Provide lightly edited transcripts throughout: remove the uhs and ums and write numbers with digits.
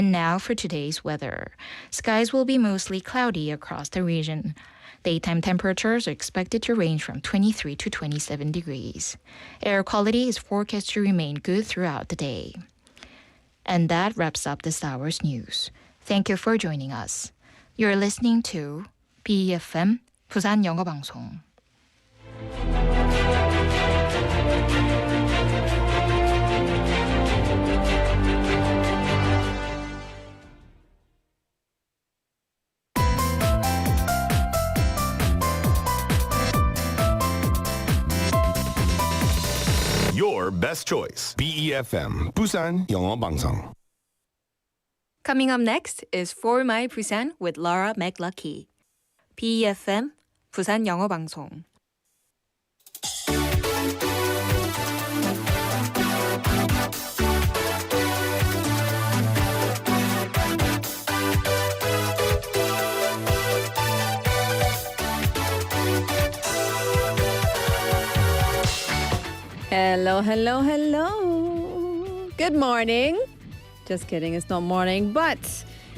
And now for today's weather. Skies will be mostly cloudy across the region. Daytime temperatures are expected to range from 23 to 27 degrees. Air quality is forecast to remain good throughout the day. And that wraps up this hour's news. Thank you for joining us. You're listening to BeFM 부산영어방송. Your best choice. BeFM 부산영어방송. Coming up next is For My Busan with Laura McLuckie. BeFM 부산영어방송. Hello, hello, hello. Good morning. Just kidding, it's not morning. But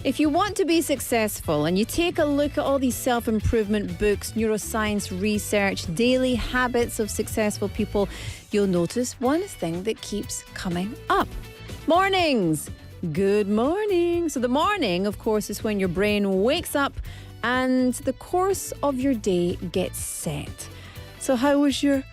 if you want to be successful and you take a look at all these self-improvement books, neuroscience research, daily habits of successful people, you'll notice one thing that keeps coming up. Mornings. Good morning. So the morning, of course, is when your brain wakes up and the course of your day gets set. So how was your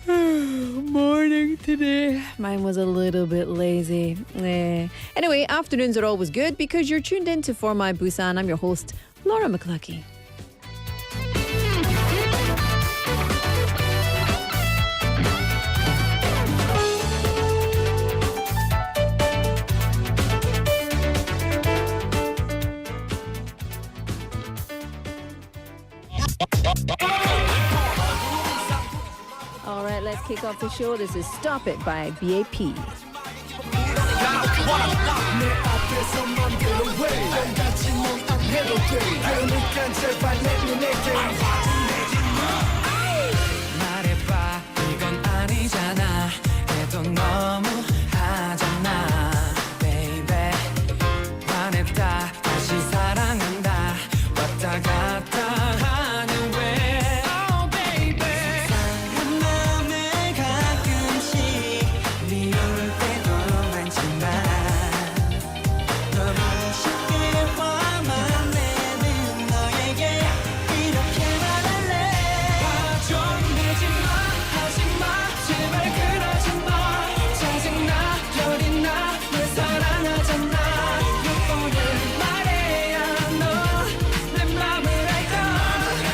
morning today? Mine was a little bit lazy. Anyway, afternoons are always good because you're tuned in to For My Busan. I'm your host, Laura McLuckie. All right, let's kick off the show. This is Stop It by BAP. 말해봐 이건 아니잖아 해도 너무 하잖아 baby 반했다 다시 사랑한다 왔다 갔다 하는 왜 oh baby 상한 마음에 가끔씩 미울 때도 많지만 너무 쉽게 화만 내는 너에게 이렇게 말할래 화 좀 내지마 하지마 제발 그러지마 짜증나 열이 나 왜 사랑하잖아 몇 번을 말해야 너 내 맘을 알까 제발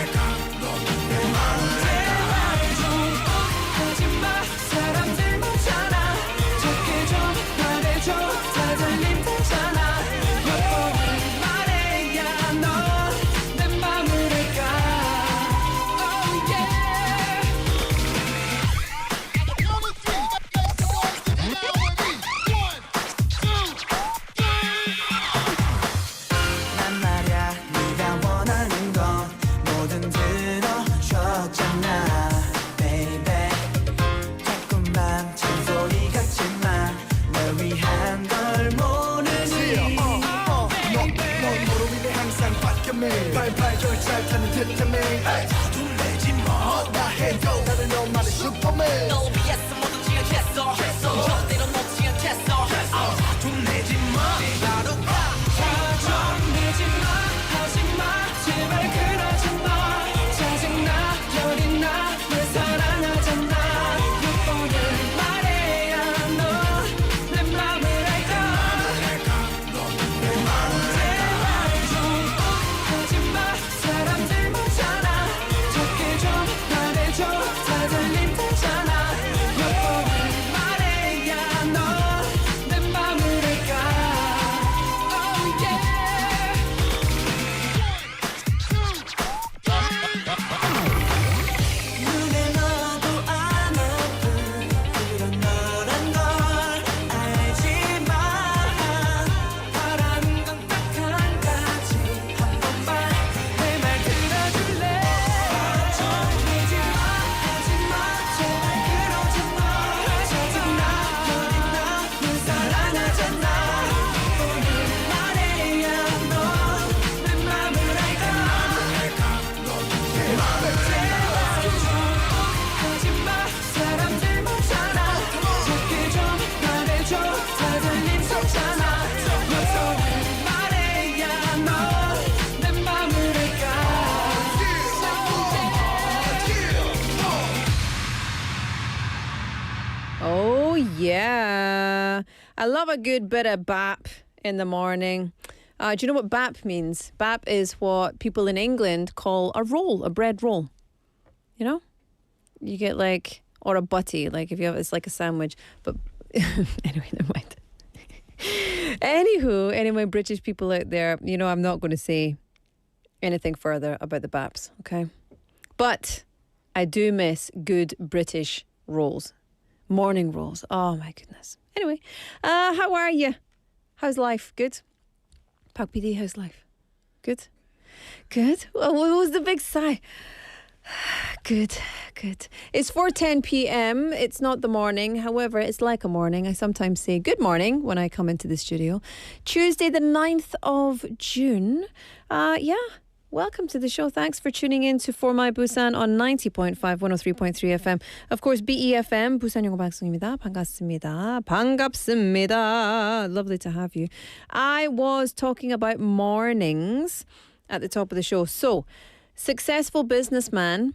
좀 하지마 사람들 많잖아 적게 좀 말해줘 다 들린다잖아 몇 번을 말해야 너 내 맘을 알까 oh yeah 난 말야 네가 원하는 건 뭐든 들어줬잖아 baby 자꾸만 잔소리 같지만 널 위한 걸 모르니 넌 너로 인해 항상 바뀌어매 발발 절잘 타는 듯함에 화도 내지 마나 해도 나는 너만의 슈퍼맨 널 위해서 뭐든지 하겠어 절대로 놓지 않겠어 화도 내지 마 바로 화좀 내지 마 하지마 제발 그러지 마 짜증나 열이 나 왜 사랑하잖아 몇 번을 말해야 너 내 맘을 알까 제발 좀 하지마 사람들 많잖아 적게 좀 말해줘 다 들린다잖아 Yeah. I love a good bit of bap in the morning. Do you know what bap means? Bap is what people in England call a roll, a bread roll. You know? You get like, or a butty, like if you have, it's like a sandwich. But anyway, never mind. Anywho, any of my British people out there, you know, I'm not going to say anything further about the baps, okay? But I do miss good British rolls. Morning rolls. Oh, my goodness. Anyway, how are you? How's life? Good? Pak PD, how's life? Good? Good? What was the big sigh? Good, good. It's 4:10 p.m. It's not the morning. However, it's like a morning. I sometimes say good morning when I come into the studio. Tuesday, the 9th of June. Welcome to the show. Thanks for tuning in to For My Busan on 90.5, 103.3 FM. Of course, BeFM, 부산영어방송입니다. 반갑습니다. 반갑습니다. Lovely to have you. I was talking about mornings at the top of the show. So, successful businessman,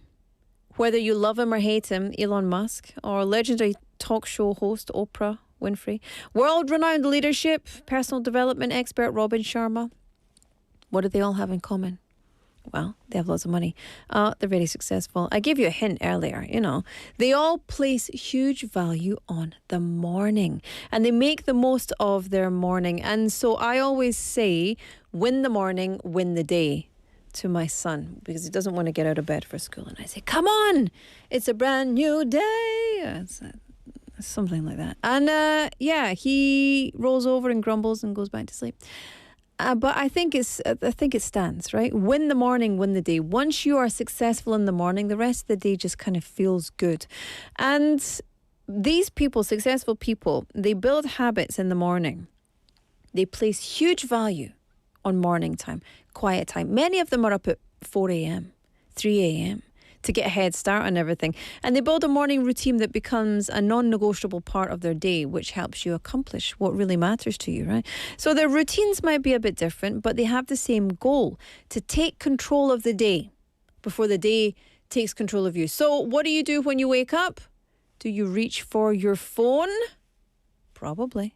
whether you love him or hate him, Elon Musk, or legendary talk show host Oprah Winfrey, world-renowned leadership, personal development expert Robin Sharma, what do they all have in common? Well, they have lots of money. They're very successful. I gave you a hint earlier, you know. They all place huge value on the morning and they make the most of their morning. And so I always say, win the morning, win the day to my son because he doesn't want to get out of bed for school. And I say, come on, it's a brand new day. Something like that. And he rolls over and grumbles and goes back to sleep. But I think it stands, right? Win the morning, win the day. Once you are successful in the morning, the rest of the day just kind of feels good. And these people, successful people, they build habits in the morning. They place huge value on morning time, quiet time. Many of them are up at 4 a.m., 3 a.m. to get a head start on everything. And they build a morning routine that becomes a non-negotiable part of their day, which helps you accomplish what really matters to you, right? So their routines might be a bit different, but they have the same goal, to take control of the day before the day takes control of you. So what do you do when you wake up? Do you reach for your phone? Probably.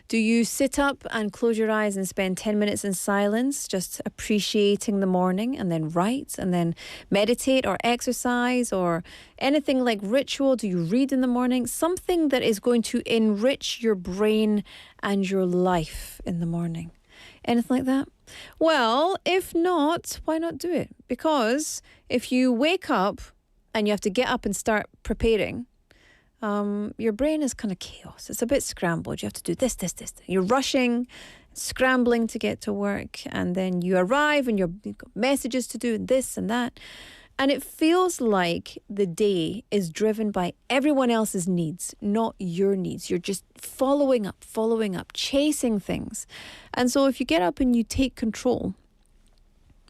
Do you sit up and close your eyes and spend 10 minutes in silence, just appreciating the morning, and then write and then meditate or exercise or anything like ritual? Do you read in the morning? Something that is going to enrich your brain and your life in the morning. Anything like that? Well, if not, why not do it? Because if you wake up and you have to get up and start preparing, your brain is kind of chaos. It's a bit scrambled. You have to do this. You're rushing, scrambling to get to work, and then you arrive and you've got messages to do and this and that. And it feels like the day is driven by everyone else's needs, not your needs. You're just following up, chasing things. And so if you get up and you take control,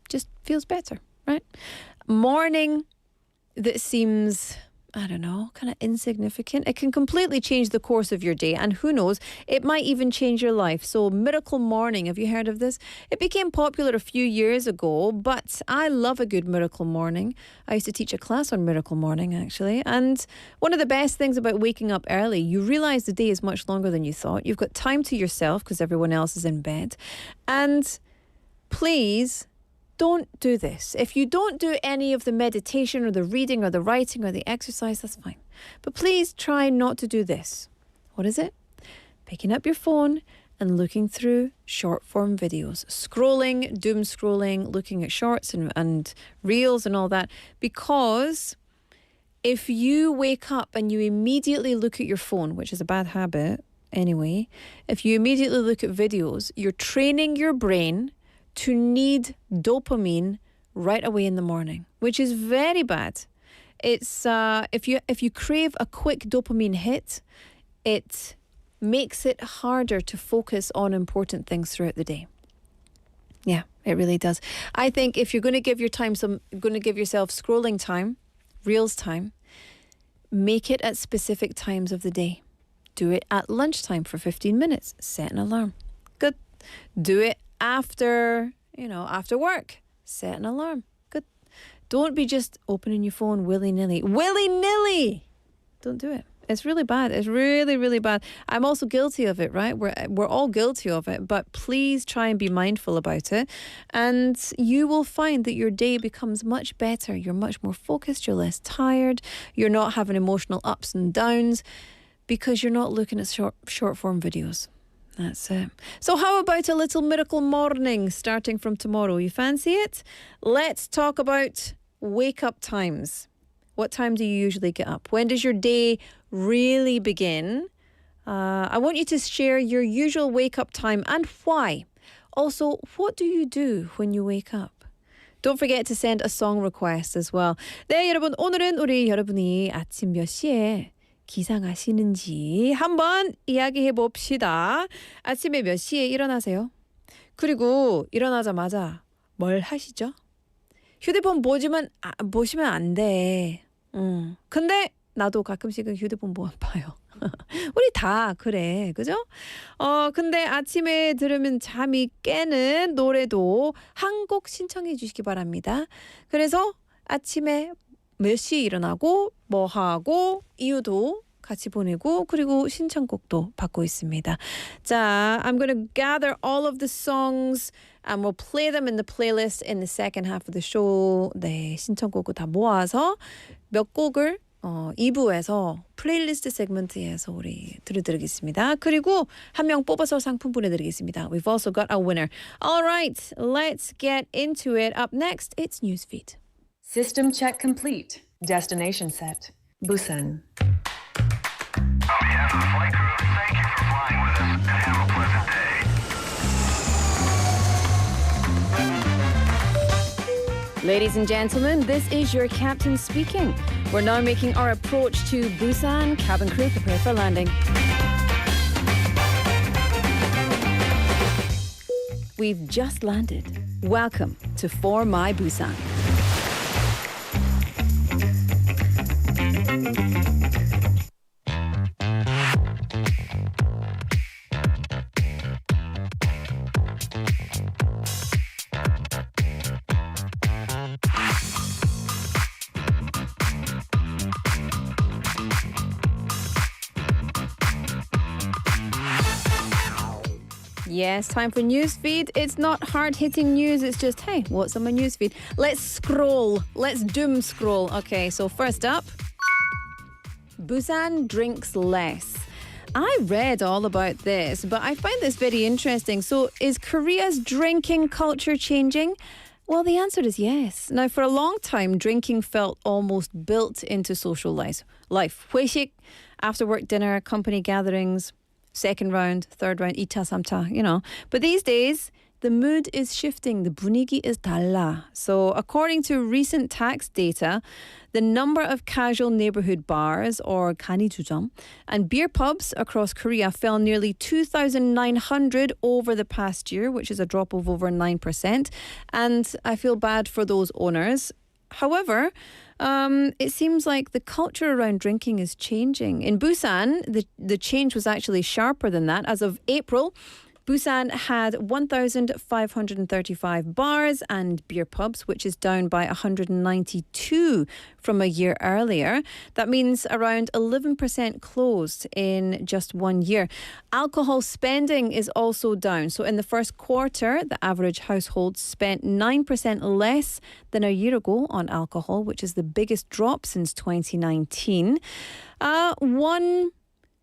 just feels better, right? Morning that seems, I don't know, kind of insignificant. It can completely change the course of your day. And who knows, it might even change your life. So Miracle Morning, have you heard of this? It became popular a few years ago, but I love a good Miracle Morning. I used to teach a class on Miracle Morning, actually. And one of the best things about waking up early, you realize the day is much longer than you thought. You've got time to yourself because everyone else is in bed. And please, don't do this. If you don't do any of the meditation or the reading or the writing or the exercise, that's fine. But please try not to do this. What is it? Picking up your phone and looking through short form videos. Scrolling, doom scrolling, looking at shorts and reels and all that. Because if you wake up and you immediately look at your phone, which is a bad habit anyway, if you immediately look at videos, you're training your brain to need dopamine right away in the morning, which is very bad. It's if you crave a quick dopamine hit, it makes it harder to focus on important things throughout the day. Yeah, it really does. I think if you're going to give yourself scrolling time, reels time, make it at specific times of the day. Do it at lunchtime for 15 minutes. Set an alarm. Good. Do it after work. Set an alarm. Good. Don't be just opening your phone willy-nilly. Willy-nilly! Don't do it. It's really bad. It's really, really bad. I'm also guilty of it, right? We're all guilty of it, but please try and be mindful about it. And you will find that your day becomes much better. You're much more focused. You're less tired. You're not having emotional ups and downs because you're not looking at short form videos. That's it. So how about a little miracle morning starting from tomorrow? You fancy it? Let's talk about wake up times. What time do you usually get up? When does your day really begin? I want you to share your usual wake up time and why. Also, what do you do when you wake up? Don't forget to send a song request as well. 네, 여러분. 오늘은 우리 여러분이 아침 몇 시에 기상하시는지 한번 이야기해 봅시다. 아침에 몇 시에 일어나세요? 그리고 일어나자마자 뭘 하시죠? 휴대폰 보시면 안 돼. 근데 나도 가끔씩은 휴대폰 봐요. 우리 다 그래. 그죠? 근데 아침에 들으면 잠이 깨는 노래도 한 곡 신청해 주시기 바랍니다. 그래서 아침에 몇 시에 일어나고 뭐 하고 이유도 같이 보내고 그리고 신청곡도 받고 있습니다. 자, I'm going to gather all of the songs and we'll play them in the playlist in the second half of the show. 네, 신청곡을 다 모아서 몇 곡을 2부에서 플레이리스트 세그먼트에서 우리 들려드리겠습니다. 그리고 한 명 뽑아서 상품 보내드리겠습니다. We've also got a winner. All right, let's get into it. Up next, it's Newsfeed. System check complete. Destination set. Busan. Flight crew, thank you for flying with us and have a pleasant day. Ladies and gentlemen, this is your captain speaking. We're now making our approach to Busan. Cabin crew, prepare for landing. We've just landed. Welcome to For My Busan. Yes, time for Newsfeed. It's not hard-hitting news. It's just, hey, what's on my Newsfeed? Let's scroll. Let's doom scroll. Okay, so first up, Busan drinks less. I read all about this, but I find this very interesting. So is Korea's drinking culture changing? Well, the answer is yes. Now, for a long time, drinking felt almost built into social life. 회식, after-work dinner, company gatherings, second round, third round, 2차, 3차, you know. But these days, the mood is shifting. The 분위기 is 달라. So according to recent tax data, the number of casual neighborhood bars, or 간이주점, and beer pubs across Korea fell nearly 2,900 over the past year, which is a drop of over 9%. And I feel bad for those owners. However, it seems like the culture around drinking is changing. In Busan, the change was actually sharper than that. As of April, Busan had 1,535 bars and beer pubs, which is down by 192 from a year earlier. That means around 11% closed in just 1 year. Alcohol spending is also down. So in the first quarter, the average household spent 9% less than a year ago on alcohol, which is the biggest drop since 2019. One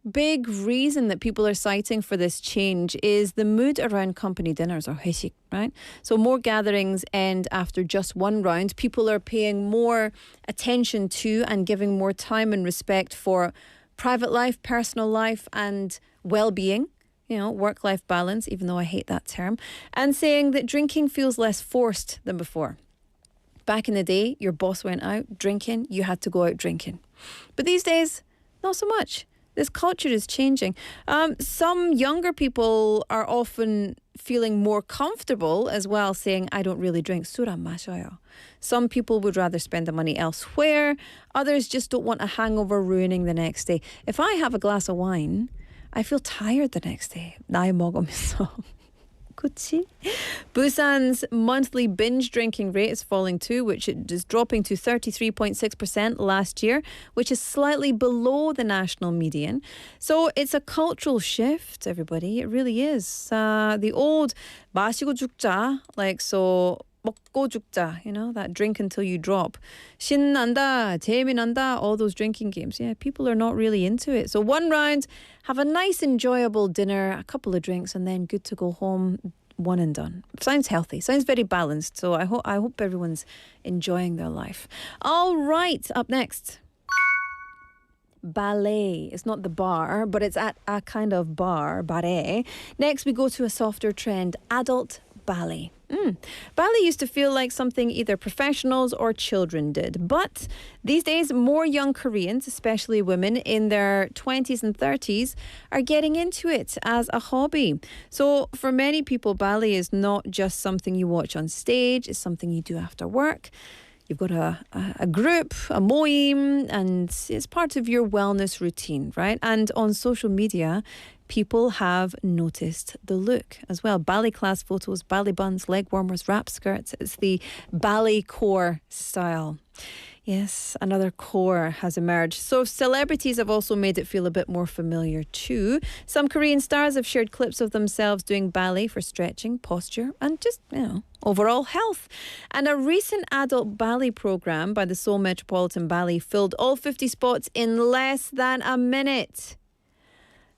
big reason that people are citing for this change is the mood around company dinners, or 회식, right? So more gatherings end after just one round. People are paying more attention to and giving more time and respect for private life, personal life, and well-being. You know, work-life balance, even though I hate that term. And saying that drinking feels less forced than before. Back in the day, your boss went out drinking, you had to go out drinking. But these days, not so much. This culture is changing. Some younger people are often feeling more comfortable as well, saying, I don't really drink. 술 안 마셔요. Some people would rather spend the money elsewhere. Others just don't want a hangover ruining the next day. If I have a glass of wine, I feel tired the next day. 나이 먹으면서. 그치? Busan's monthly binge drinking rate is falling too, which is dropping to 33.6% last year, which is slightly below the national median. So it's a cultural shift, everybody. It really is. The old 마시고 죽자, like so 먹고 죽자, you know, that drink until you drop. 신난다, 재미난다, all those drinking games. Yeah, people are not really into it. So one round, have a nice enjoyable dinner, a couple of drinks, and then good to go home, one and done. Sounds healthy, sounds very balanced. So I hope everyone's enjoying their life. All right, up next. Ballet. It's not the bar, but it's at a kind of bar, ballet. Next, we go to a softer trend, adult ballet. Ballet used to feel like something either professionals or children did. But these days, more young Koreans, especially women in their 20s and 30s, are getting into it as a hobby. So for many people, ballet is not just something you watch on stage, it's something you do after work. You've got a group, a mo임, and it's part of your wellness routine, right? And on social media, people have noticed the look as well. Ballet class photos, ballet buns, leg warmers, wrap skirts. It's the ballet core style. Yes, another core has emerged. So celebrities have also made it feel a bit more familiar too. Some Korean stars have shared clips of themselves doing ballet for stretching, posture, and just, overall health. And a recent adult ballet program by the Seoul Metropolitan Ballet filled all 50 spots in less than a minute.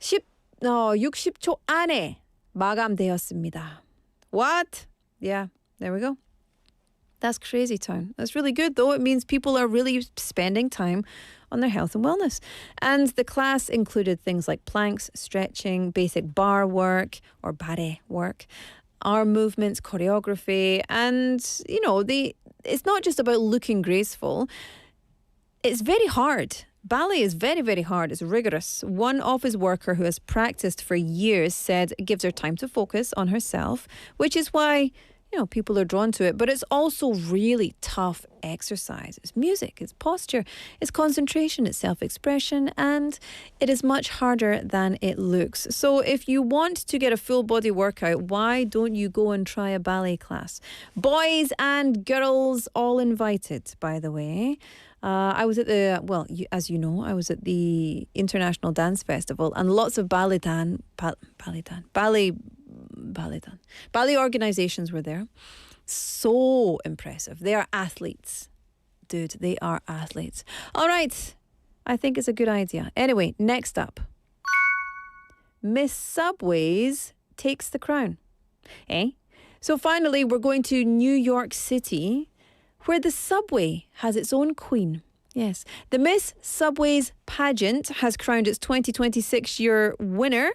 60초 안에 마감되었습니다. What? Yeah, there we go. That's crazy town. That's really good though. It means people are really spending time on their health and wellness. And the class included things like planks, stretching, basic bar work or barre work, arm movements, choreography. And, it's not just about looking graceful. It's very hard. Ballet is very, very hard. It's rigorous. One office worker who has practiced for years said it gives her time to focus on herself, which is why people are drawn to it, but it's also really tough exercise. It's music, it's posture, it's concentration, it's self-expression, and it is much harder than it looks. So if you want to get a full body workout, why don't you go and try a ballet class? Boys and girls all invited, by the way. I was at I was at the International Dance Festival, and lots of ballet organizations were there. So impressive. They are athletes. Dude, they are athletes. All right. I think it's a good idea. Anyway, next up. Miss Subways takes the crown. So finally, we're going to New York City, where the subway has its own queen. Yes, the Miss Subways pageant has crowned its 2026 year winner,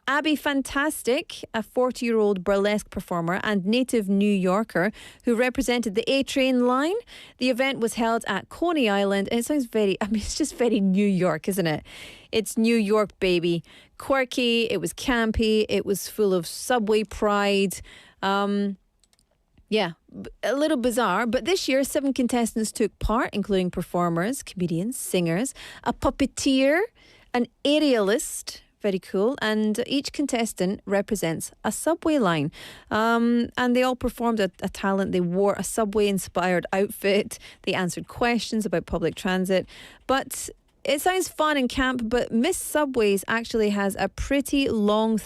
Abby Fantastic, a 40-year-old burlesque performer and native New Yorker who represented the A-Train line. The event was held at Coney Island, and it sounds it's just very New York, isn't it? It's New York, baby. Quirky, it was campy, it was full of subway pride. Yeah, a little bizarre, but this year 7 contestants took part, including performers, comedians, singers, a puppeteer, an aerialist, very cool, and each contestant represents a subway line. And they all performed a talent. They wore a subway-inspired outfit. They answered questions about public transit. But it sounds fun and camp, but Miss Subways actually has a pretty long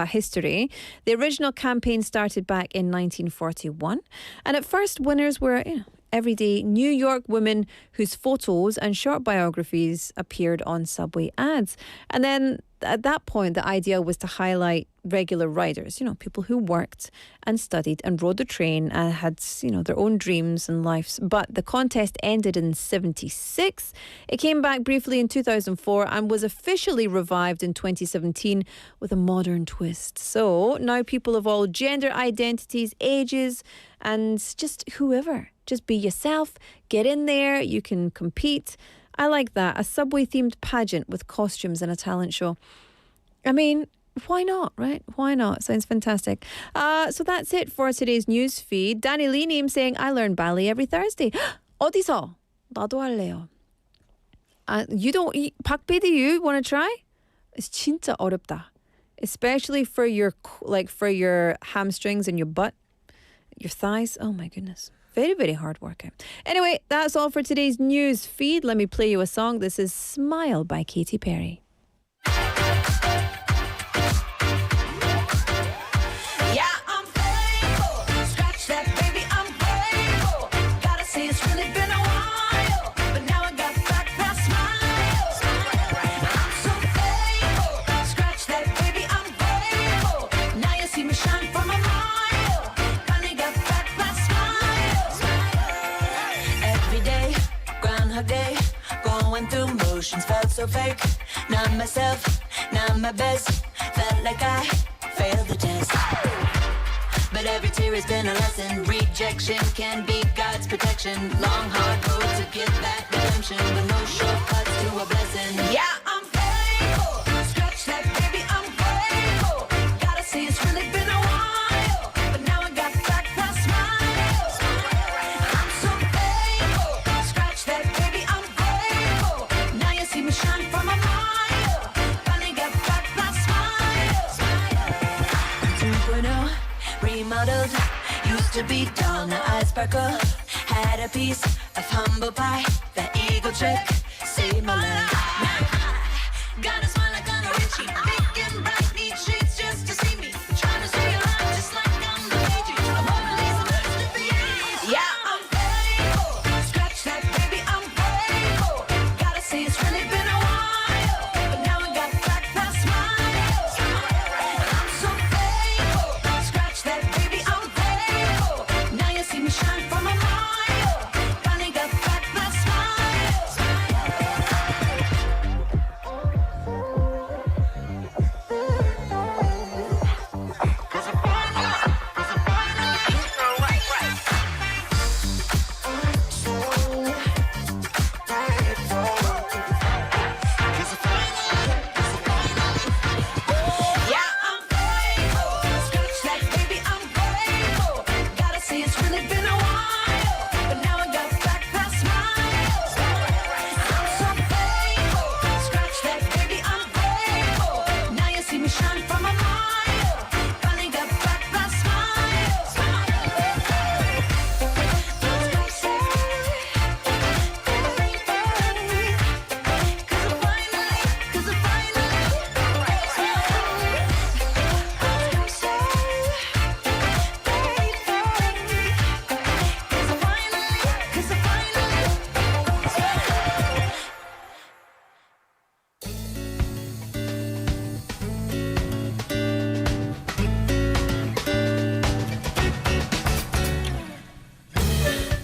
history. The original campaign started back in 1941. And at first, winners were everyday New York women whose photos and short biographies appeared on subway ads. And then at that point, the idea was to highlight regular riders, people who worked and studied and rode the train and had, their own dreams and lives. But the contest ended in 1976. It came back briefly in 2004 and was officially revived in 2017 with a modern twist. So now people of all gender identities, ages, and just whoever. Just be yourself, get in there, you can compete. I like that. A subway-themed pageant with costumes and a talent show. I mean, why not, right? Why not? Sounds fantastic. So that's it for today's news feed. Danny Lee name saying, I learn ballet every Thursday. 어디서? 나도 할래요. Pak PD, you want to try? It's 진짜 어렵다. especially for your for your hamstrings and your butt, your thighs. Oh my goodness. Very, very hard workout. Anyway, that's all for today's news feed. Let me play you a song. This is Smile by Katy Perry. Yeah, I'm faithful. Scratch that, baby, I'm grateful. Gotta say it's really been a while, but now I got back that smile. I'm so faithful. Scratch that, baby, I'm grateful. Now you see me shine from a mile. Finally got back that smile. Every day, Groundhog Day, going through motions felt so fake. Not myself, not my best. Felt like I failed the test. But every tear has been a lesson. Rejection can be God's protection. Long, hard road to get that redemption, but no shortcuts to a blessing. Yeah, I'm faithful. Scratch that, baby, I'm grateful. Gotta say it's really been a while, but now I got back that smile. I'm so faithful. Scratch that, baby, I'm grateful. Now you see me shine from a mile. Finally got back that smile. 2.0 remodeled, used to be dull, now I sparkle. Had a piece of humble pie, the eagle trick saved my life. Got a smile like on a Richie, big and bright, need shades just to see me. Trying to stay alive just like I'm the Bee Gees. I'm Mona Lisa, masterpiece. Yeah, I'm faithful. Scratch that, baby, I'm grateful. Gotta say it's really been a while, but now I got back that smile. I'm so faithful. Scratch that, baby, I'm grateful. Now you see me shine from a mile. Finally got back that smile. Yeah, I'm faithful. Scratch that, baby, I'm grateful. Gotta say it's really been a while, but now I got back that smile. I'm so faithful. Scratch that, baby, I'm grateful. Now you see me shine from a mile. Finally got back that smile.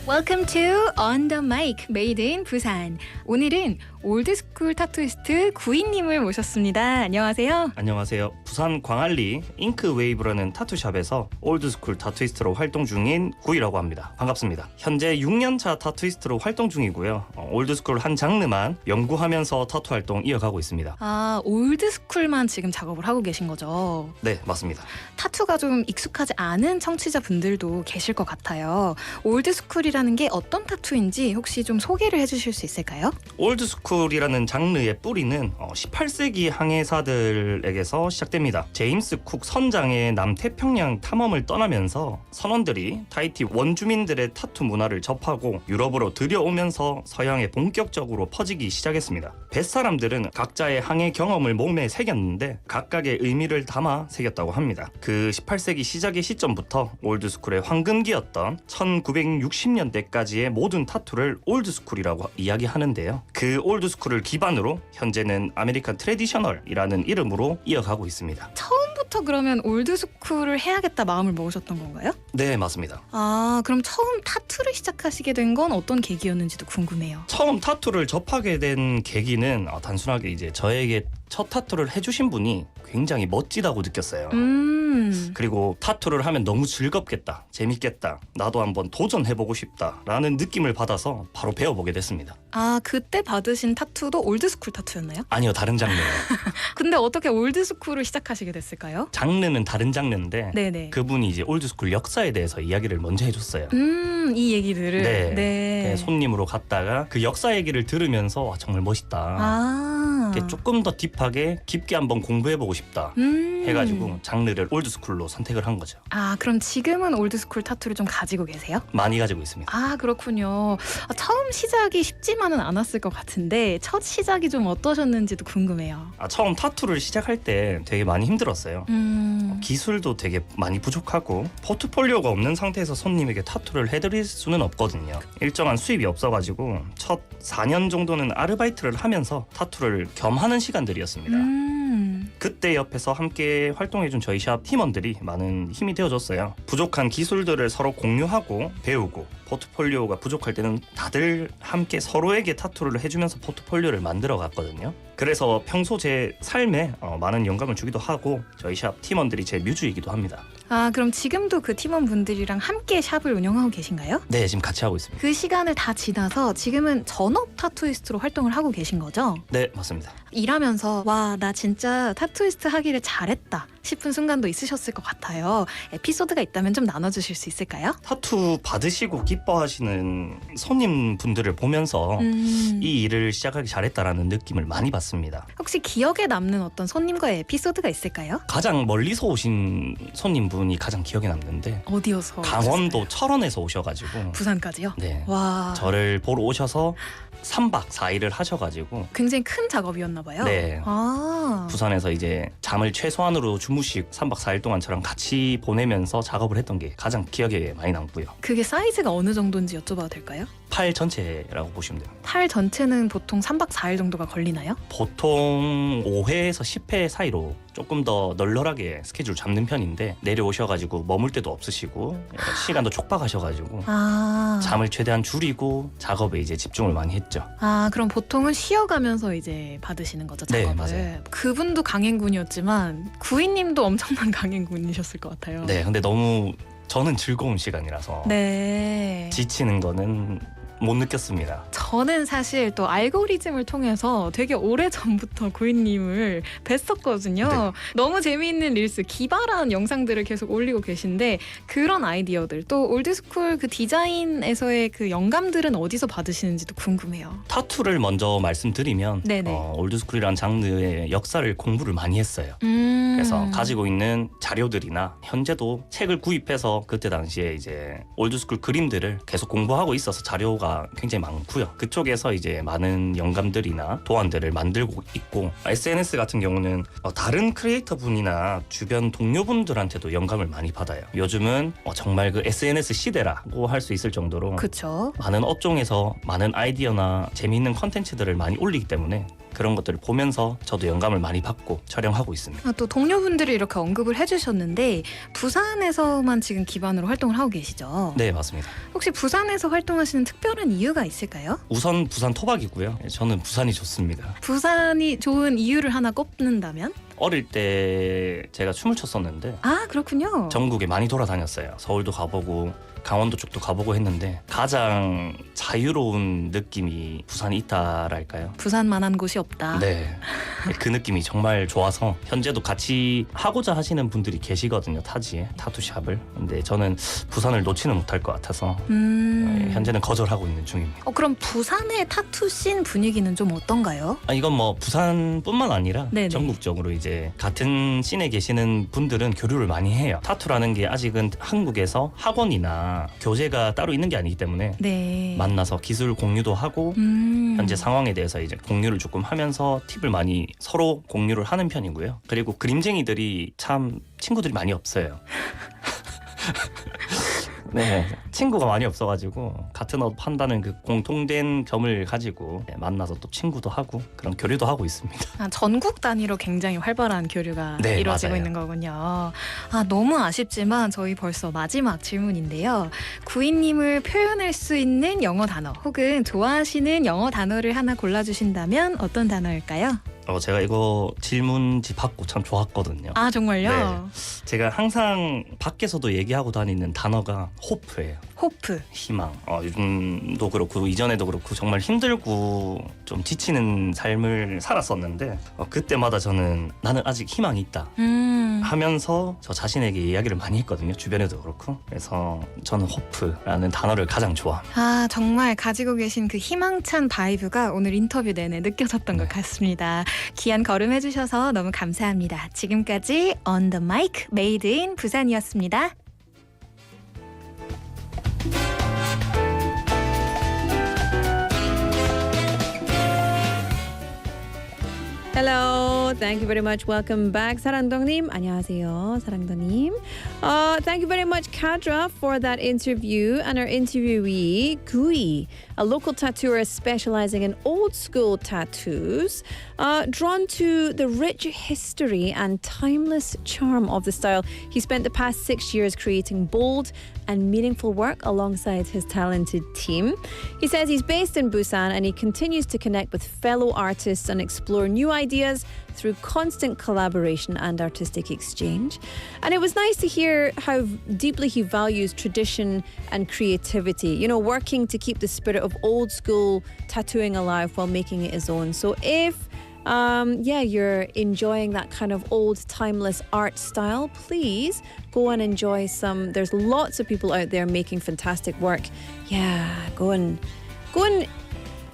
Welcome to On the Mic, Made in 부산. 오늘은 올드스쿨 타투이스트 구이님을 모셨습니다. 안녕하세요. 안녕하세요. 부산 광안리 잉크웨이브라는 타투샵에서 올드스쿨 타투이스트로 활동 중인 구이라고 합니다. 반갑습니다. 현재 6년차 타투이스트로 활동 중이고요. 올드스쿨 한 장르만 연구하면서 타투 활동 이어가고 있습니다. 아, 올드스쿨만 지금 작업을 하고 계신 거죠? 네, 맞습니다. 타투가 좀 익숙하지 않은 청취자분들도 계실 것 같아요. 올드스쿨이라는 게 어떤 타투인지 혹시 좀 소개를 해주실 수 있을까요? 올드스쿨이라는 장르의 뿌리는 18세기 항해사들에게서 시작됩니다. 제임스 쿡 선장의 남태평양 탐험을 떠나면서 선원들이 타히티 원주민들의 타투 문화를 접하고 유럽으로 들여오면서 서양에 본격적으로 퍼지기 시작했습니다. 뱃사람들은 각자의 항해 경험을 몸에 새겼는데 각각의 의미를 담아 새겼다고 합니다. 그 18세기 시작의 시점부터 올드스쿨의 황금기였던 1960년대까지의 모든 타투를 올드스쿨이라고 이야기하는데요. 그 올드스쿨을 기반으로 현재는 아메리칸 트래디셔널이라는 이름으로 이어가고 있습니다. 처음부터 그러면 올드스쿨을 해야겠다 마음을 먹으셨던 건가요? 네, 맞습니다. 아, 그럼 처음 타투를 시작하시게 된 건 어떤 계기였는지도 궁금해요. 처음 타투를 접하게 된 계기는 단순하게 이제 저에게 첫 타투를 해주신 분이 굉장히 멋지다고 느꼈어요. 그리고 타투를 하면 너무 즐겁겠다, 재밌겠다, 나도 한번 도전해보고 싶다라는 느낌을 받아서 바로 배워보게 됐습니다. 아, 그때 받으신 타투도 올드스쿨 타투였나요? 아니요, 다른 장르예요. 근데 어떻게 올드스쿨을 시작하시게 됐을까요? 장르는 다른 장르인데 네네. 그분이 이제 올드스쿨 역사에 대해서 이야기를 먼저 해줬어요. 이 얘기들을. 네. 손님으로 갔다가 그 역사 얘기를 들으면서 와, 정말 멋있다. 아. 조금 더 딥하게 깊게 한번 공부해보고 싶다 해가지고 장르를 올드스쿨로 선택을 한 거죠. 아, 그럼 지금은 올드스쿨 타투를 좀 가지고 계세요? 많이 가지고 있습니다. 아, 그렇군요. 처음 시작이 쉽지만은 않았을 것 같은데 첫 시작이 좀 어떠셨는지도 궁금해요. 처음 타투를 시작할 때 되게 많이 힘들었어요. 기술도 되게 많이 부족하고 포트폴리오가 없는 상태에서 손님에게 타투를 해드릴 수는 없거든요. 일정한 수입이 없어가지고 첫 4년 정도는 아르바이트를 하면서 타투를 겸하는 시간들이었습니다. 그때 옆에서 함께 활동해준 저희 샵 팀원들이 많은 힘이 되어줬어요. 부족한 기술들을 서로 공유하고 배우고 포트폴리오가 부족할 때는 다들 함께 서로에게 타투를 해주면서 포트폴리오를 만들어 갔거든요. 그래서 평소 제 삶에 많은 영감을 주기도 하고 저희 샵 팀원들이 제 뮤즈이기도 합니다. 아, 그럼 지금도 그 팀원분들이랑 함께 샵을 운영하고 계신가요? 네, 지금 같이 하고 있습니다. 그 시간을 다 지나서 지금은 전업 타투이스트로 활동을 하고 계신 거죠? 네, 맞습니다. 일하면서 와, 나 진짜 타투이스트 하기를 잘했다 싶은 순간도 있으셨을 것 같아요. 에피소드가 있다면 좀 나눠주실 수 있을까요? 타투 받으시고 기뻐하시는 손님분들을 보면서 이 일을 시작하기 잘했다라는 느낌을 많이 받습니다. 혹시 기억에 남는 어떤 손님과의 에피소드가 있을까요? 가장 멀리서 오신 손님분이 가장 기억에 남는데 어디여서? 강원도 오셨어요? 철원에서 오셔가지고 부산까지요? 네, 와, 저를 보러 오셔서 3박 4일을 하셔가지고 굉장히 큰 작업이었나 봐요. 네. 아, 부산에서 이제 잠을 최소한으로 주무시고 3박 4일 동안 저랑 같이 보내면서 작업을 했던 게 가장 기억에 많이 남고요. 그게 사이즈가 어느 정도인지 여쭤봐도 될까요? 팔 전체라고 보시면 돼요. 팔 전체는 보통 3박 4일 정도가 걸리나요? 보통 5회에서 10회 사이로 조금 더 널널하게 스케줄 잡는 편인데 내려오셔가지고 머물 때도 없으시고 시간도 촉박하셔가지고 아, 잠을 최대한 줄이고 작업에 이제 집중을 많이 했죠. 아, 그럼 보통은 쉬어가면서 이제 받으시는 거죠, 네, 작업을? 맞아요. 그분도 강행군이었지만 구이님도 엄청난 강행군이셨을 것 같아요. 네, 근데 너무 저는 즐거운 시간이라서 네. 지치는 거는 못 느꼈습니다. 저는 사실 또 알고리즘을 통해서 되게 오래전부터 구이님을 뵀었거든요. 네. 너무 재미있는 릴스, 기발한 영상들을 계속 올리고 계신데 그런 아이디어들, 또 올드스쿨 그 디자인에서의 그 영감들은 어디서 받으시는지도 궁금해요. 타투를 먼저 말씀드리면 네네. 올드스쿨이라는 장르의 역사를 공부를 많이 했어요. 그래서 가지고 있는 자료들이나 현재도 책을 구입해서 그때 당시에 이제 올드스쿨 그림들을 계속 공부하고 있어서 자료가 굉장히 많고요. 그쪽에서 이제 많은 영감들이나 도안들을 만들고 있고 SNS 같은 경우는 다른 크리에이터 분이나 주변 동료분들한테도 영감을 많이 받아요. 요즘은 정말 그 SNS 시대라고 할 수 있을 정도로 그쵸. 많은 업종에서 많은 아이디어나 재미있는 컨텐츠들을 많이 올리기 때문에 그런 것들을 보면서 저도 영감을 많이 받고 촬영하고 있습니다. 또 동료분들이 이렇게 언급을 해주셨는데 부산에서만 지금 기반으로 활동을 하고 계시죠? 네, 맞습니다. 혹시 부산에서 활동하시는 특별한 이유가 있을까요? 우선 부산 토박이고요. 저는 부산이 좋습니다. 부산이 좋은 이유를 하나 꼽는다면? 어릴 때 제가 춤을 췄었는데 아, 그렇군요. 전국에 많이 돌아다녔어요. 서울도 가보고 강원도 쪽도 가보고 했는데 가장 자유로운 느낌이 부산에 있다랄까요? 부산만한 곳이 없다. 네, 그 느낌이 정말 좋아서 현재도 같이 하고자 하시는 분들이 계시거든요. 타지에 타투샵을. 근데 저는 부산을 놓지는 못할 것 같아서 현재는 거절하고 있는 중입니다. 그럼 부산의 타투 씬 분위기는 좀 어떤가요? 이건 뭐 부산뿐만 아니라 네네. 전국적으로 이제 같은 씬에 계시는 분들은 교류를 많이 해요. 타투라는 게 아직은 한국에서 학원이나 교재가 따로 있는 게 아니기 때문에 네. 만나서 기술 공유도 하고 현재 상황에 대해서 이제 공유를 조금 하면서 팁을 많이 서로 공유를 하는 편이고요. 그리고 그림쟁이들이 참 친구들이 많이 없어요. 네, 친구가 많이 없어가지고 같은 옷 판다는 그 공통된 점을 가지고 만나서 또 친구도 하고 그런 교류도 하고 있습니다. 전국 단위로 굉장히 활발한 교류가 네, 이루어지고 맞아요. 있는 거군요. 너무 아쉽지만 저희 벌써 마지막 질문인데요. 구이님을 표현할 수 있는 영어 단어 혹은 좋아하시는 영어 단어를 하나 골라주신다면 어떤 단어일까요? 제가 이거 질문지 받고 참 좋았거든요. 아, 정말요? 제가 항상 밖에서도 얘기하고 다니는 단어가 호프예요. 호프. 희망. 요즘도 그렇고 이전에도 그렇고 정말 힘들고 좀 지치는 삶을 살았었는데 그때마다 저는 나는 아직 희망이 있다 하면서 저 자신에게 이야기를 많이 했거든요. 주변에도 그렇고. 그래서 저는 호프라는 단어를 가장 좋아합니다. 아, 정말 가지고 계신 그 희망찬 바이브가 오늘 인터뷰 내내 느껴졌던 것 같습니다. 귀한 걸음 해주셔서 너무 감사합니다. 지금까지 On the Mic Made in 부산이었습니다. Hello, thank you very much. Welcome back, 사랑동님. 안녕하세요, 사랑동님. Thank you very much, Cadra, for that interview. And our interviewee, TUE, a local tattooer specializing in old school tattoos, drawn to the rich history and timeless charm of the style. He spent the past 6 years creating bold and meaningful work alongside his talented team. He says he's based in Busan and he continues to connect with fellow artists and explore new ideas through constant collaboration and artistic exchange. And it was nice to hear how deeply he values tradition and creativity, you know, working to keep the spirit of old school tattooing alive while making it his own. So if you're enjoying that kind of old timeless art style, please go and enjoy some. There's lots of people out there making fantastic work. Yeah, go and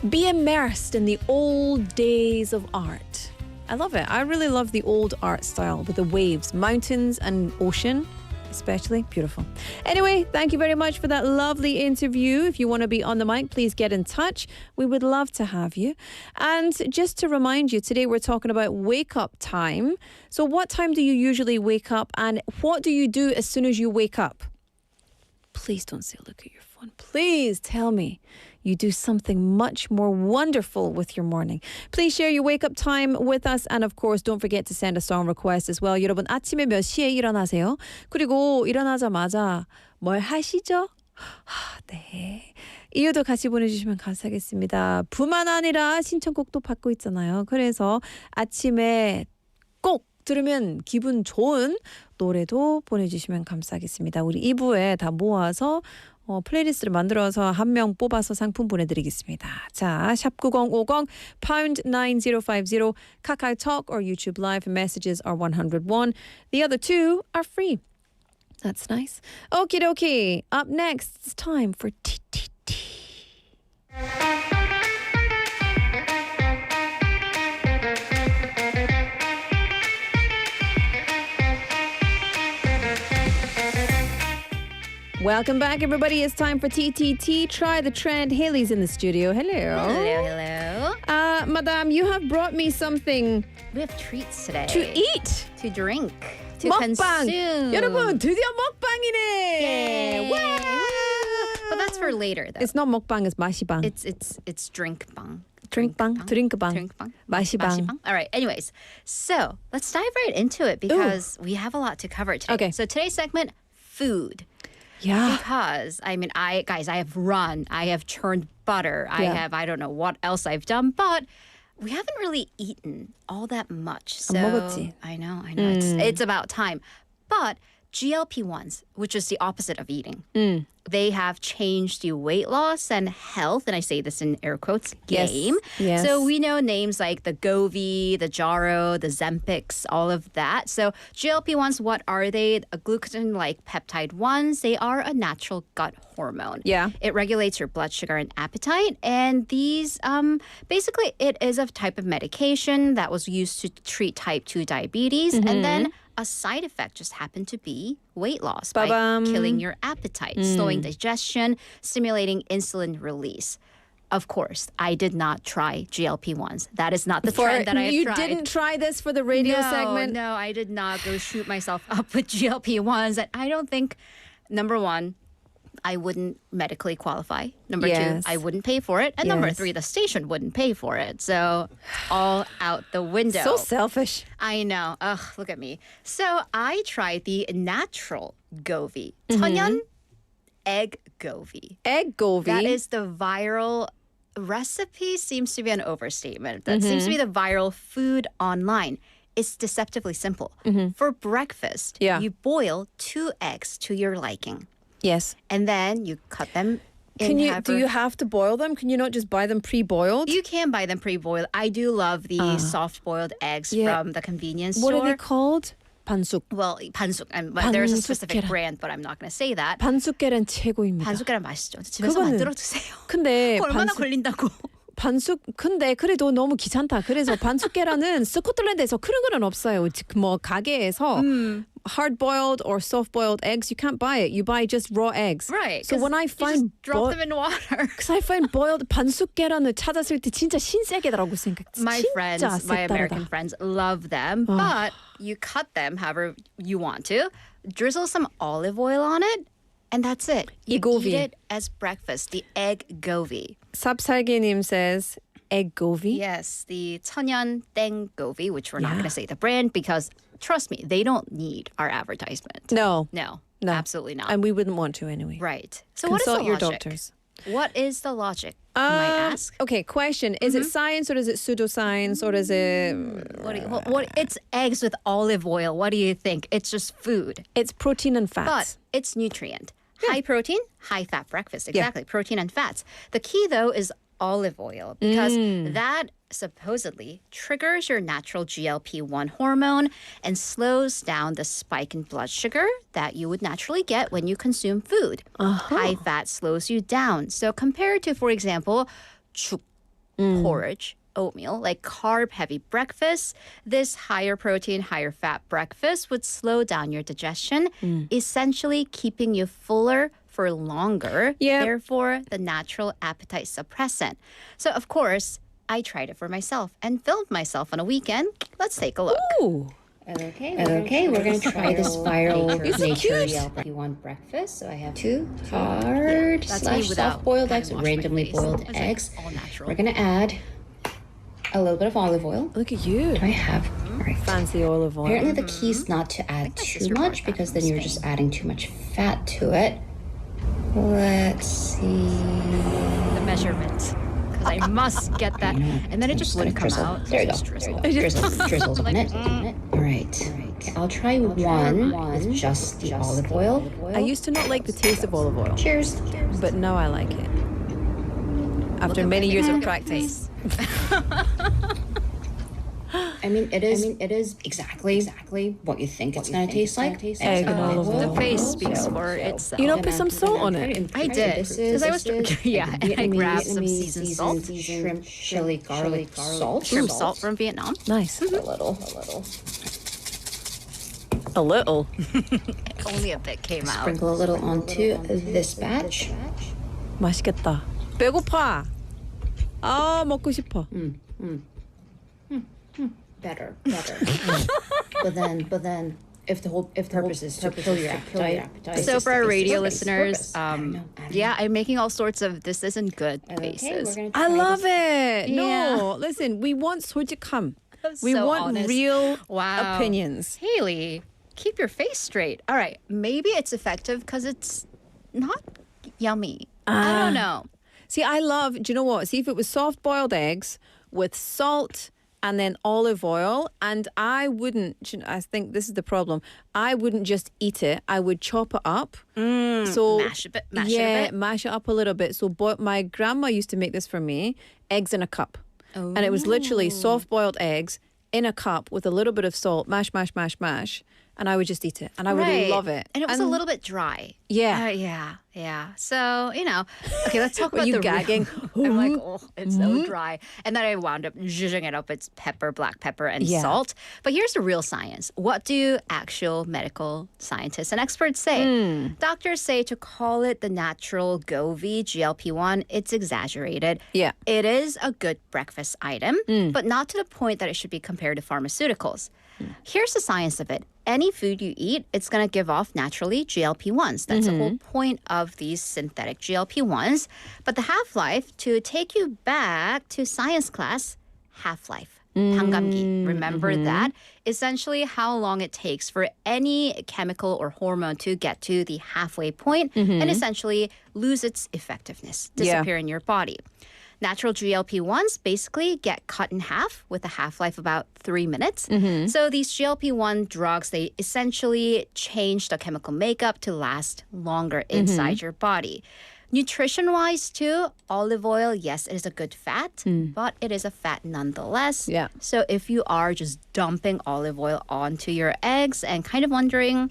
be immersed in the old days of art. I love it. I really love the old art style with the waves, mountains and ocean. Especially beautiful. Anyway, thank you very much for that lovely interview. If you want to be on the mic, please get in touch. We would love to have you. And just to remind you, today we're talking about wake up time. So what time do you usually wake up and what do you do as soon as you wake up? Please don't say look at your phone. Please tell me you do something much more wonderful with your morning. Please share your wake up time with us. And of course, don't forget to send a song request as well. 여러분, 아침에 몇 시에 일어나세요? 그리고 일어나자마자 뭘 하시죠? 네. 이유도 같이 보내주시면 감사하겠습니다. 뿐만 아니라 신청곡도 받고 있잖아요. 그래서 아침에 꼭 들으면 기분 좋은 노래도 보내주시면 감사하겠습니다. 우리 2부에 다 모아서 플레이리스트를 만들어서 한 명 뽑아서 상품 보내드리겠습니다. 자, 샵 9050 pound 9050 카카오톡 or YouTube Live messages are 101. The other two are free. That's nice. Okie dokie. Up next, it's time for TTT. Welcome back, everybody. It's time for TTT. Try the trend. Haley's in the studio. Hello. Hello. Madame, you have brought me something We have treats today. to eat. To drink. To 먹방. consume. 여러분, 드디어 먹방이네. Yay. 와! But that's for later, though. It's not 먹방, it's 마시방. It's drink bang. 드링빵, 드링크방, Drinkbang. 마시방. All right. Anyways, so let's dive right into it because we have a lot to cover today. Okay. So today's segment, food. Yeah. Because I have run, I have churned butter, Yeah. I don't know what else I've done, but we haven't really eaten all that much. So 먹었지. I know. It's about time. But GLP-1s, which is the opposite of eating, they have changed the weight loss and health, and I say this in air quotes, Yes. game. Yes. So we know names like the Govi, the Jaro, the Zempics, all of that. So GLP-1s, what are they? A glucagon-like peptide ones. They are a natural gut hormone. Yeah. It regulates your blood sugar and appetite. And these, basically, it is a type of medication that was used to treat type 2 diabetes. And then a side effect just happened to be weight loss by Ba-bam. killing your appetite, slowing digestion, stimulating insulin release. Of course, I did not try GLP-1s. That is not the trend that I have you tried. didn't try this for the radio segment? No, I did not go shoot myself up with GLP-1s. And I don't think, number one, I wouldn't medically qualify. Number Yes. two, I wouldn't pay for it. And number Yes. three, the station wouldn't pay for it. So all out the window. So selfish. I know. Ugh, look at me. So I tried the natural Govi. 천연 egg Govi. Egg govi. That is the viral recipe, seems to be an overstatement. That seems to be the viral food online. It's deceptively simple. For breakfast, Yeah. you boil 2 eggs to your liking. Yes. and then you cut them. Do you have to boil them? Can you not just buy them pre-boiled? You can buy them pre-boiled. I do love the soft-boiled eggs from the convenience What store. are they called? 반숙. Well, 반숙. There's a specific 반숙 계란. brand, but I'm not going to say that. 반숙 계란 최고입니다. 반숙 계란 맛있죠. 집에서 그거는- 만들어 드세요. 근데 얼마나 반숙- 걸린다고. 반숙 근데 그래도 너무 귀찮다. 그래서 반숙 계란은 스코틀랜드에서 그런 거는 없어요. 뭐 가게에서 hard boiled or soft boiled eggs you can't buy it. You buy just raw eggs. Right. So when I you find just drop them in water. Because I find boiled 반숙 계란을 찾았을 때 진짜 신세계더라고 생각. My 진짜 friends, my 색다르다. American friends love them, but you cut them however you want to. Drizzle some olive oil on it, and that's it. You 이고비. eat it as breakfast. The egg govi. 삽살개님 says egg govi. Yes, the 천연 땡 govi, which we're not going to say the brand because trust me, they don't need our advertisement. No. No, No. absolutely not. And we wouldn't want to anyway. Right. So what is Consult the your logic? doctors. What is the logic? You might ask. Okay, question. Is it science or is it pseudoscience or is it... What? It's eggs with olive oil. What do you think? It's just food. It's protein and fats. But it's nutrient. High protein, high fat breakfast. Exactly. Protein and fats. The key, though, is olive oil because that supposedly triggers your natural GLP-1 hormone and slows down the spike in blood sugar that you would naturally get when you consume food. High fat slows you down. So compared to, for example, 죽, porridge, oatmeal, like carb-heavy breakfast, this higher protein, higher fat breakfast would slow down your digestion, essentially keeping you fuller for longer, therefore the natural appetite suppressant. So, of course, I tried it for myself and filmed myself on a weekend. Let's take a look. Ooh. Okay, we're going to try the spiral nature GLP-1 breakfast. So I have 2 hard That's me / without soft-boiled having eggs, washed my randomly face. boiled It's like eggs. all natural. We're going to add a little bit of olive oil. Look at you. I have all right. Fancy olive oil. Apparently the key is not to add too much because then you're just adding too much fat to it. Let's see. The measurement. Because I must get that. And then it just wouldn't come drizzle. out. There you go. Just drizzle. Drizzles on it. All right. Okay, I'll try one with just the olive oil. I used to not like the taste of olive oil, Cheers. but now I like it. After many years of practice. I mean, it is exactly what you think it's going to taste like. Egg and olive oil. The face speaks for itself. You know, put some salt on it. I did. This Because I was, is yeah, and I grabbed some Vietnamese seasoned salt. shrimp, chili, garlic salt. Shrimp salt from Vietnam. Nice. A little. A little. Only a bit came out. Sprinkle a little onto this batch. 맛있겠다. 배고파. 아, 먹고 싶어. Better. but then, if the purpose is to kill your appetite. So for our radio Purpose. listeners, I don't know. yeah, I'm making all sorts of this isn't good Okay, faces. we're gonna I try love this. it. No, listen, we want 솔직함. We So want honest. real Wow. opinions. Haley, keep your face straight. All right, maybe it's effective because it's not yummy. I don't know. See, I love, do you know what? See, if it was soft-boiled eggs with salt and then olive oil, and I wouldn't, I think this is the problem, I wouldn't just eat it. I would chop it up. So Mash it a bit. mash it up a little bit. So my grandma used to make this for me, eggs in a cup. And it was literally soft-boiled eggs in a cup with a little bit of salt, mash, and I would just eat it. And I would love it. And it was a little bit dry. Yeah. Yeah. So, okay, let's talk about you the gagging? I'm like, oh, it's so dry. And then I wound up zhuzhing it up. It's pepper, black pepper, and salt. But here's the real science. What do actual medical scientists and experts say? Doctors say to call it the natural Govi, GLP-1, it's exaggerated. Yeah. It is a good breakfast item, but not to the point that it should be compared to pharmaceuticals. Here's the science of it. Any food you eat, it's going to give off naturally GLP-1s. That's the whole point of these synthetic GLP-1s. But the half-life, to take you back to science class, half-life. 반감기. Remember that? Essentially how long it takes for any chemical or hormone to get to the halfway point and essentially lose its effectiveness, disappear in your body. Natural GLP-1s basically get cut in half with a half-life about 3 minutes. So these GLP-1 drugs, they essentially change the chemical makeup to last longer inside your body. Nutrition-wise too, olive oil, yes, it is a good fat, but it is a fat nonetheless. Yeah. So if you are just dumping olive oil onto your eggs and kind of wondering,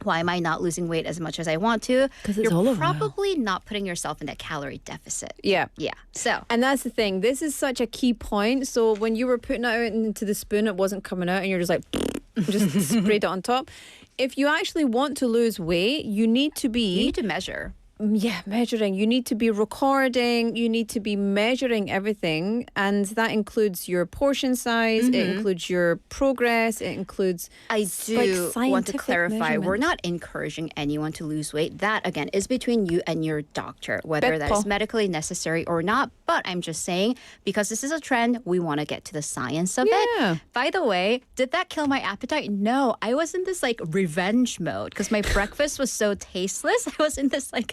why am I not losing weight as much as I want to? 'Cause it's You're olive oil. probably not putting yourself in that calorie deficit. Yeah. Yeah. So And that's the thing. This is such a key point. So when you were putting it out into the spoon, it wasn't coming out, and you're just like, just sprayed it on top. If you actually want to lose weight, you need to you be need to measure. measuring. You need to be recording. You need to be measuring everything, and that includes your portion size. It includes your progress. It includes. I do want to scientific clarify, we're measurements. not encouraging anyone to lose weight. That, again, is between you and your doctor, whether that is Beppo. medically necessary or not. But I'm just saying, because this is a trend, we want to get to the science of Yeah. it. By the way, did that kill my appetite? No, I was in this like revenge mode because my breakfast was so tasteless. I was in this like,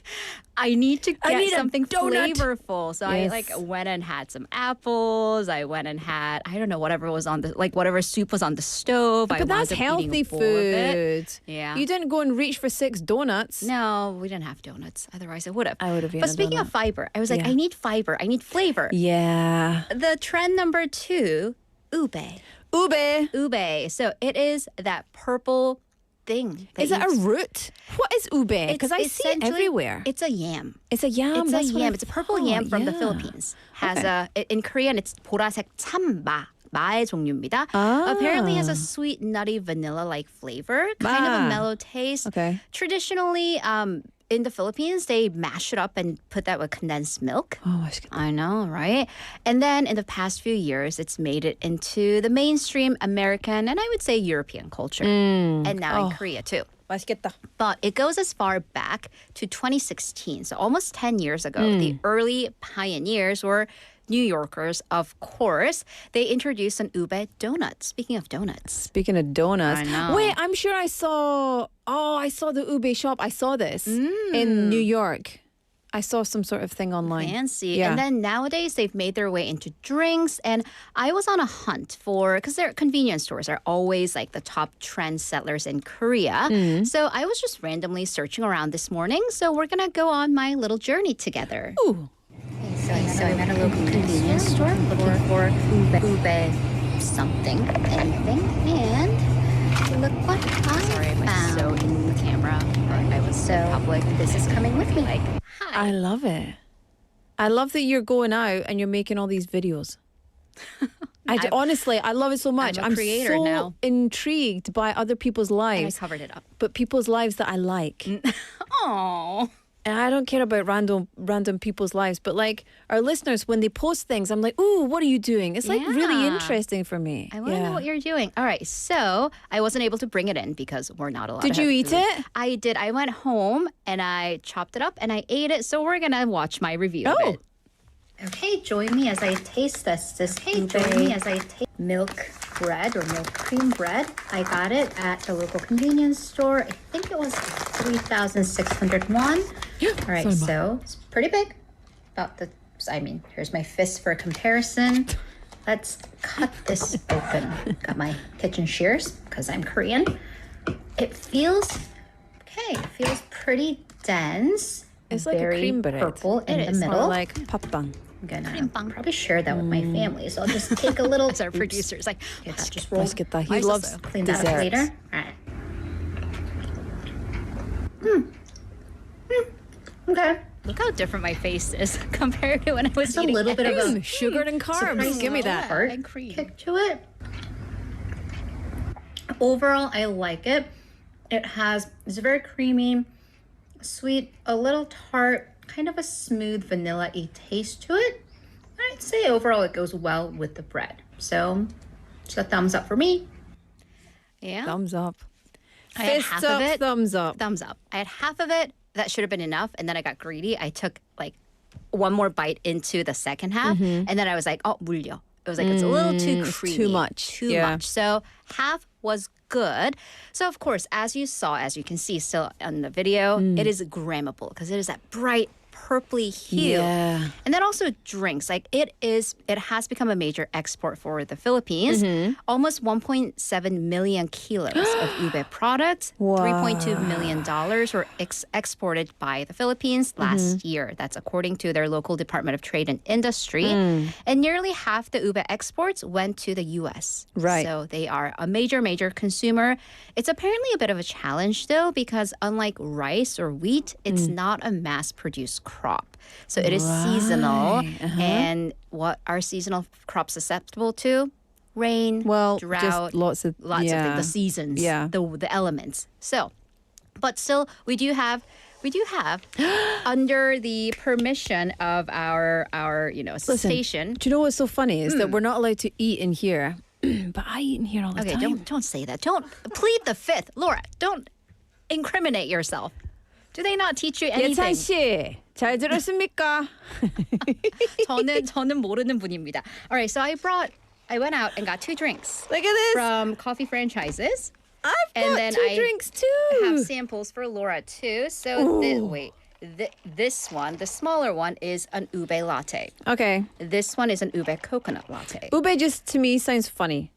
I need to get need a something donut. flavorful. So I Yes. like went and had some apples. I went and had, I don't know, whatever was on the, like whatever soup was on the stove. I But that's wound up eating healthy a bowl of it. food. Yeah. You didn't go and reach for 6 donuts. No, we didn't have donuts. Otherwise, I would have. I would have eaten But a speaking donut. of fiber, I was like, Yeah. I need fiber. I need flavor. Yeah. The trend number 2, ube. Ube. Ube. So it is that purple thing. that Is it you- a root? What is ube? Because I see it essentially- everywhere. It's a yam. It's a yam. It's That's a what I yam. It's a purple thought, yam from the yeah. Philippines. Has Okay. in Korean it's 보라색 참마. 마의 종류입니다. Ah. Apparently has a sweet, nutty, vanilla-like flavor, kind of Ah. a mellow taste. Okay. Traditionally, in the Philippines, they mash it up and put that with condensed milk. Oh, 맛있겠다. I know, right? And then in the past few years, it's made it into the mainstream American and I would say European culture. And now in Korea too. 맛있겠다. But it goes as far back to 2016, so almost 10 years ago. The early pioneers were New Yorkers, of course. They introduced an ube donut. Speaking of donuts. Speaking of donuts. I know. Wait, I'm sure I saw. Oh, I saw the ube shop. I saw this in New York. I saw some sort of thing online. Fancy. Yeah. And then nowadays they've made their way into drinks. And I was on a hunt for, because their convenience stores are always like the top trend settlers in Korea. So I was just randomly searching around this morning. So we're going to go on my little journey together. Ooh. So I'm at a local convenience store looking for ube something, anything. And look what I found. So in the camera. I was so public. This is coming with me. Like, hi. I love it. I love that you're going out and you're making all these videos. Honestly, I love it so much. I'm a creator so now. intrigued by other people's And I lives, covered it up. but people's lives that I like. Oh. And I don't care about random people's lives, but like our listeners, when they post things, I'm like, ooh, what are you doing? It's like really Yeah. interesting for me. I want to know what you're doing. All right, so I wasn't able to bring it in because we're not allowed Did to you have eat food. it? I did. I went home and I chopped it up and I ate it. So we're going to watch my review of it. Okay, join me as I taste this. Join me as I taste milk bread or milk cream bread. I got it at the local convenience store. I think it was 3,600 won. All right, so it's pretty big. Here's my fist for comparison. Let's cut this open. Got my kitchen shears because I'm Korean. It feels pretty dense. It's like very a cream bread. purple in the It's middle. more like papang. I'm gonna probably share that with my family, so I'll just take a little. As our producer's like, that just rolled. 맛있겠다. He loves Clean that up desserts. later. All right. Okay. Look how different my face is compared to when I was eating. A little bit of a Sugar and carbs. Give me that. heart and cream kick to it. Overall, I like it. It's very creamy, sweet, a little tart, kind of a smooth vanilla-y taste to it. I'd say overall it goes well with the bread. So just a thumbs up for me. Yeah. Thumbs up. I had Fist half up, of it. thumbs up. Thumbs up. I had half of it. That should have been enough. And then I got greedy. I took like one more bite into the second half. And then I was like, oh, 물려. It was like, it's a little too creamy. too much. Too Yeah. much. So half was good. So of course, as you can see still on the video, it is grammable because it is that bright purpley hue. Yeah. And then also drinks. Like it has become a major export for the Philippines. Almost 1.7 million kilos of ube products. Wow. $3.2 million were exported by the Philippines last year. That's according to their local Department of Trade and Industry. And nearly half the ube exports went to the U.S. Right. So they are a major, major consumer. It's apparently a bit of a challenge though, because unlike rice or wheat, it's not a mass-produced crop. So it is seasonal. And what are seasonal crops susceptible to? Rain, Well, drought, just lots of things, the seasons, the elements. So, but still, we do have under the permission of our station. Do you know what's so funny is that we're not allowed to eat in here, but I eat in here all the Okay, time. don't say that. Don't plead the fifth, Laura. Don't incriminate yourself. Do they not teach you anything? 예찬 씨, 잘 들었습니까? 저는 모르는 분입니다. All right, so I went out and got 2 drinks Look at this. from coffee franchises. I've And got then 2 I drinks have too. samples for Laura too. So this one, the smaller one, is an ube latte. Okay. This one is an ube coconut latte. Ube just to me sounds funny.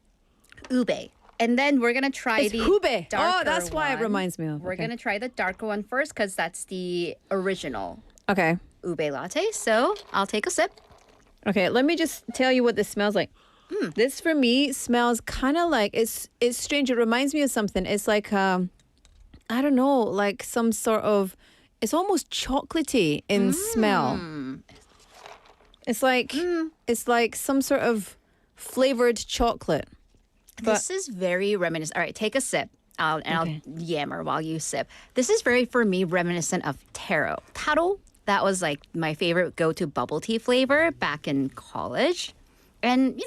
Ube. And then we're gonna try It's the ube. darker Oh, that's why it one. reminds me of. We're Okay. gonna try the darker one first because that's the original Okay. ube latte. So I'll take a sip. Okay, let me just tell you what this smells like. This for me smells kind of like it's strange. It reminds me of something. It's like I don't know, like some sort of. It's almost chocolatey in smell. It's like some sort of flavored chocolate. This is very reminiscent. All right, take a sip. I'll yammer while you sip. This is very, for me, reminiscent of taro. Taro, that was like my favorite go-to bubble tea flavor back in college. And,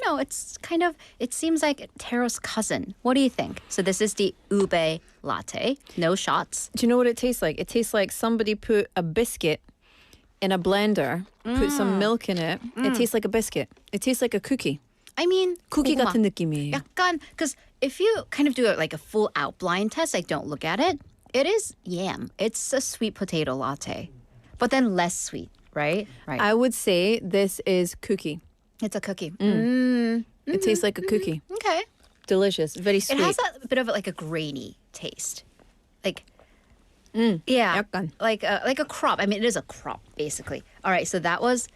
it seems like taro's cousin. What do you think? So this is the ube latte. No shots. Do you know what it tastes like? It tastes like somebody put a biscuit in a blender, put some milk in it. It tastes like a biscuit. It tastes like a cookie. I mean, 쿠키 고구마. 같은 느낌이에요. 약간, because if you kind of do it like a full out blind test, like don't look at it, it is yam. It's a sweet potato latte, but then less sweet, right? Right. I would say this is cookie. It's a cookie. It tastes like a cookie. Okay. Delicious. Very sweet. It has a bit of like a grainy taste. Like, yeah. 약간. Like a crop. I mean, it is a crop, basically. All right, so that was,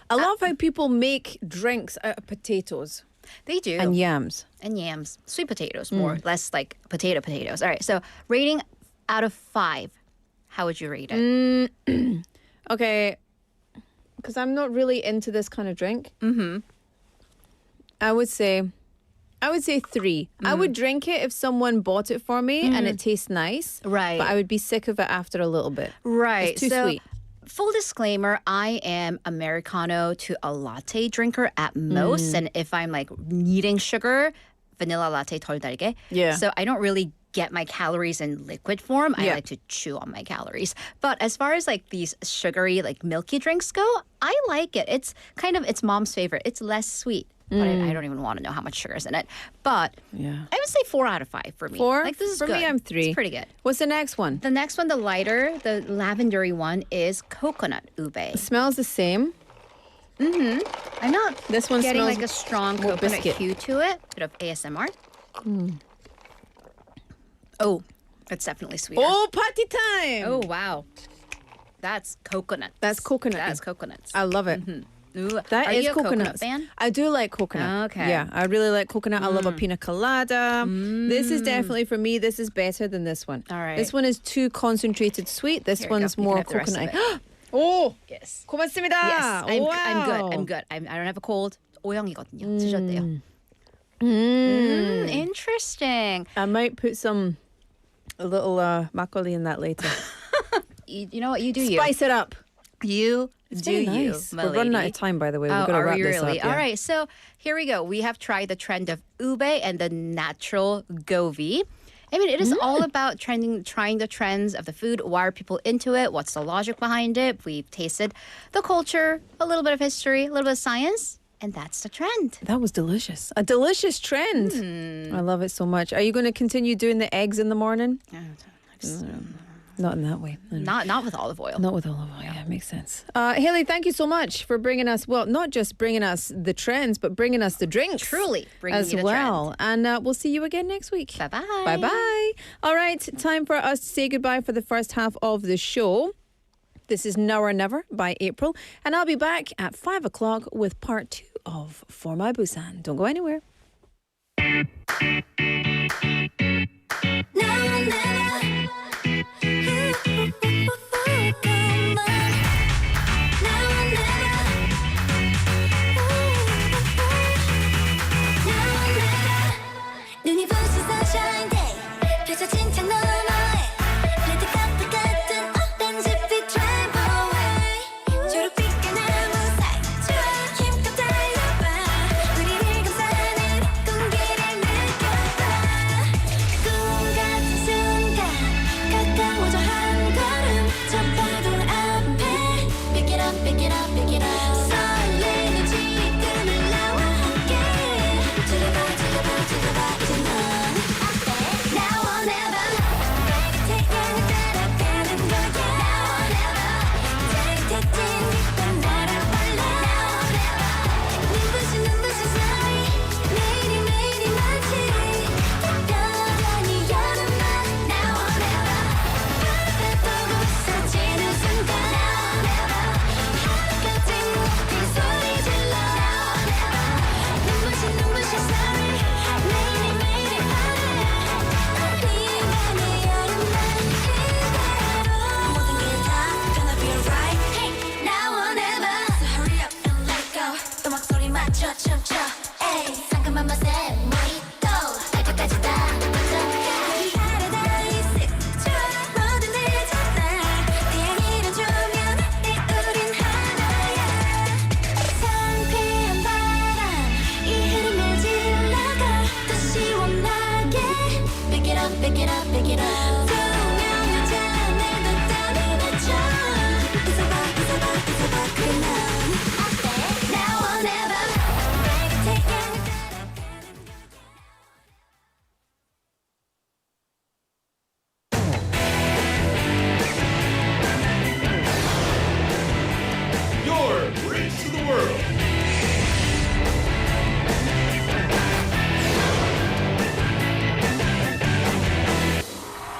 I love how people make drinks out of potatoes they do. and yams. And yams. Sweet potatoes, more less like potatoes. All right, so rating out of 5, how would you rate it? Okay, because I'm not really into this kind of drink. I would say 3. I would drink it if someone bought it for me and it tastes nice. Right. But I would be sick of it after a little bit. Right. It's too so, sweet. Full disclaimer, I am Americano to a latte drinker at most. And if I'm like needing sugar, vanilla latte 덜 달게. Yeah. So I don't really get my calories in liquid form. I like to chew on my calories. But as far as like these sugary, like milky drinks go, I like it. It's mom's favorite. It's less sweet. But I don't even want to know how much sugar's in it. But Yeah. I would say 4 out of 5 for me. 4? Like this is For good. me, I'm 3. It's pretty good. What's the next one? The next one, the lighter, the lavendery one, is coconut ube. It smells the same. I'm not This one getting smells like a strong more coconut biscuit. hue to it. Bit of ASMR. Oh, it's definitely sweeter. Oh, party time! Oh, wow. That's coconut. That's coconut. That's coconuts. I love it. Ooh, That are is you a coconut coconuts. fan? I do like coconut. Okay. Yeah, I really like coconut. I love a pina colada. This is definitely for me. This is better than this one. All right. This one is too concentrated sweet. This Here we go. one's You can more have the rest of coconut. Oh, Yes. 고맙습니다. Yes, I'm wow. good. I don't have a cold. O형이거든요. 드셔도 돼요. Interesting. I might put a little makgeolli in that later. You know what? You do you. Spice it up. You It's do very you, nice. my We're running out lady. of time, by the way. We've Oh, got to are wrap we this really? up. Yeah. All right, so here we go. We have tried the trend of ube and the natural govi. I mean, it is all about trying the trends of the food. Why are people into it? What's the logic behind it? We've tasted the culture, a little bit of history, a little bit of science, and that's the trend. That was delicious. A delicious trend. I love it so much. Are you going to continue doing the eggs in the morning? Not in that way. Not with olive oil. Not with olive oil. Yeah, makes sense. Haley, thank you so much for bringing us, well, not just bringing us the trends, but bringing us the drinks. Truly bringing as you the well. And we'll see you again next week. Bye-bye. Bye-bye. All right, time for us to say goodbye for the first half of the show. This is Now or Never by April, and I'll be back at 5 o'clock with part 2 of For My Busan. Don't go anywhere. 눈이 부신 sunshine day 펼쳐진 창 너머에 레드 카펫 같은 오렌지빛 drive away 초록빛깔 나무 사이 좋아 힘껏 달려봐 우리를 감싸는 공기를 느껴봐 꿈 같은 순간 가까워져 한 걸음 저 파도 앞에 Pick it up, pick it up, pick it up 설레는 지금을 나와 함께 들어봐 이제 넌 Now or never 태양을 따라가는 거야 Now or never 짜릿해진 듯한 날아발라 Now or never 눈부신 사이 매일이 마치 특별한 이 여름만 Now or never 바람에 보고 사지는 순간 Now or never 하늘까지 높이 소리 질러 Now or never 눈부신 사이 매일이 바래 우리만의 여름만 그대로 모든 게 다 gonna be alright Hey, now or never So hurry up and let it go 또 목소리 맞춰 춤춰 Ay, 상큼한 맛에 모히또 알 때까지 다 맞춰가 이 paradise 좋아 뭐든 되잖아 태양이란 조명 우린 하나야 상쾌한 바람 이 흐름에 질러가 더 시원하게 Pick it up, pick it up, pick it up 투명한 잔에도 땀을 맺혀 웃어봐 그래 넌 어때 Now or never 태양을 따라가는 Your bridge to the world.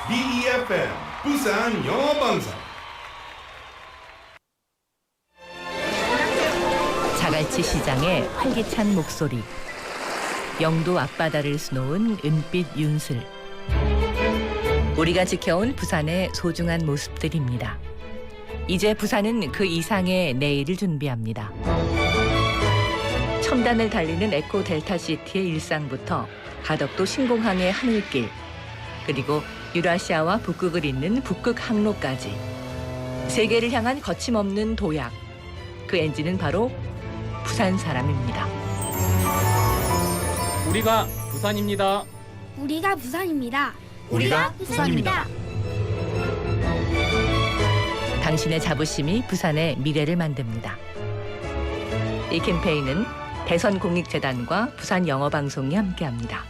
BeFM 부산 영어방송. 자갈치 시장의 활기찬 목소리, 영도 앞바다를 수놓은 은빛 윤슬, 우리가 지켜온 부산의 소중한 모습들입니다. 이제 부산은 그 이상의 내일을 준비합니다. 첨단을 달리는 에코 델타시티의 일상부터 가덕도 신공항의 하늘길, 그리고 유라시아와 북극을 잇는 북극 항로까지 세계를 향한 거침없는 도약, 그 엔진은 바로 부산 사람입니다. 우리가 부산입니다. 우리가 부산입니다. 우리가 부산입니다. 당신의 자부심이 부산의 미래를 만듭니다. 이 캠페인은 대선공익재단과 부산영어방송이 함께합니다.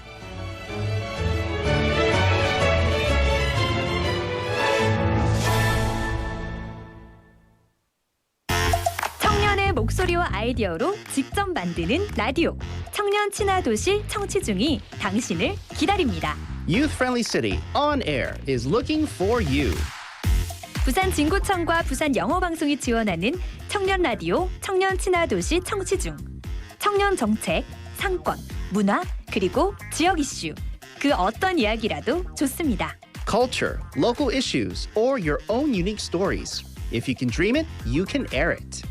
청년의 목소리와 아이디어로 직접 만드는 라디오. 청년 친화도시 청취중이 당신을 기다립니다. Youth-friendly city on air is looking for you. 부산 진구청과 부산 영어방송이 지원하는 청년 라디오 청년 친화도시 청취중. 청년 정책, 상권, 문화, 그리고 지역 이슈. 그 어떤 이야기라도 좋습니다. Culture, local issues, or your own unique stories. If you can dream it, you can air it.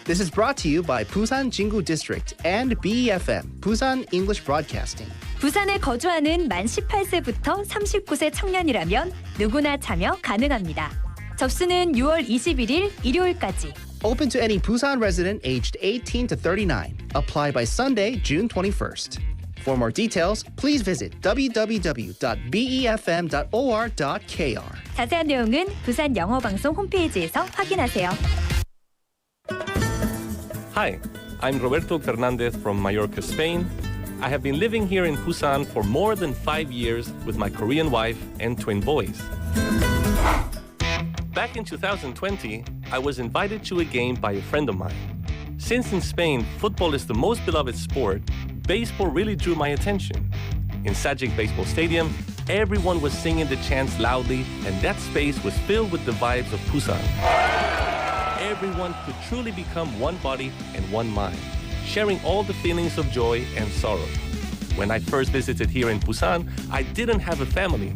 This is brought to you by Busan Jingu District and BeFM, Busan English Broadcasting. 부산에 거주하는 만 18세부터 39세 청년이라면 누구나 참여 가능합니다. 접수는 6월 21일 일요일까지. Open to any Busan resident aged 18 to 39. Apply by Sunday, June 21st. For more details, please visit www.befm.or.kr. 자세한 내용은 부산 영어방송 홈페이지에서 확인하세요. Hi, I'm Roberto Fernandez from Mallorca, Spain. I have been living here in Busan for more than 5 years with my Korean wife and twin boys. Back in 2020, I was invited to a game by a friend of mine. Since in Spain, football is the most beloved sport, baseball really drew my attention. In Sajic Baseball Stadium, everyone was singing the chants loudly, and that space was filled with the vibes of Busan. Everyone could truly become one body and one mind, sharing all the feelings of joy and sorrow. When I first visited here in Busan, I didn't have a family.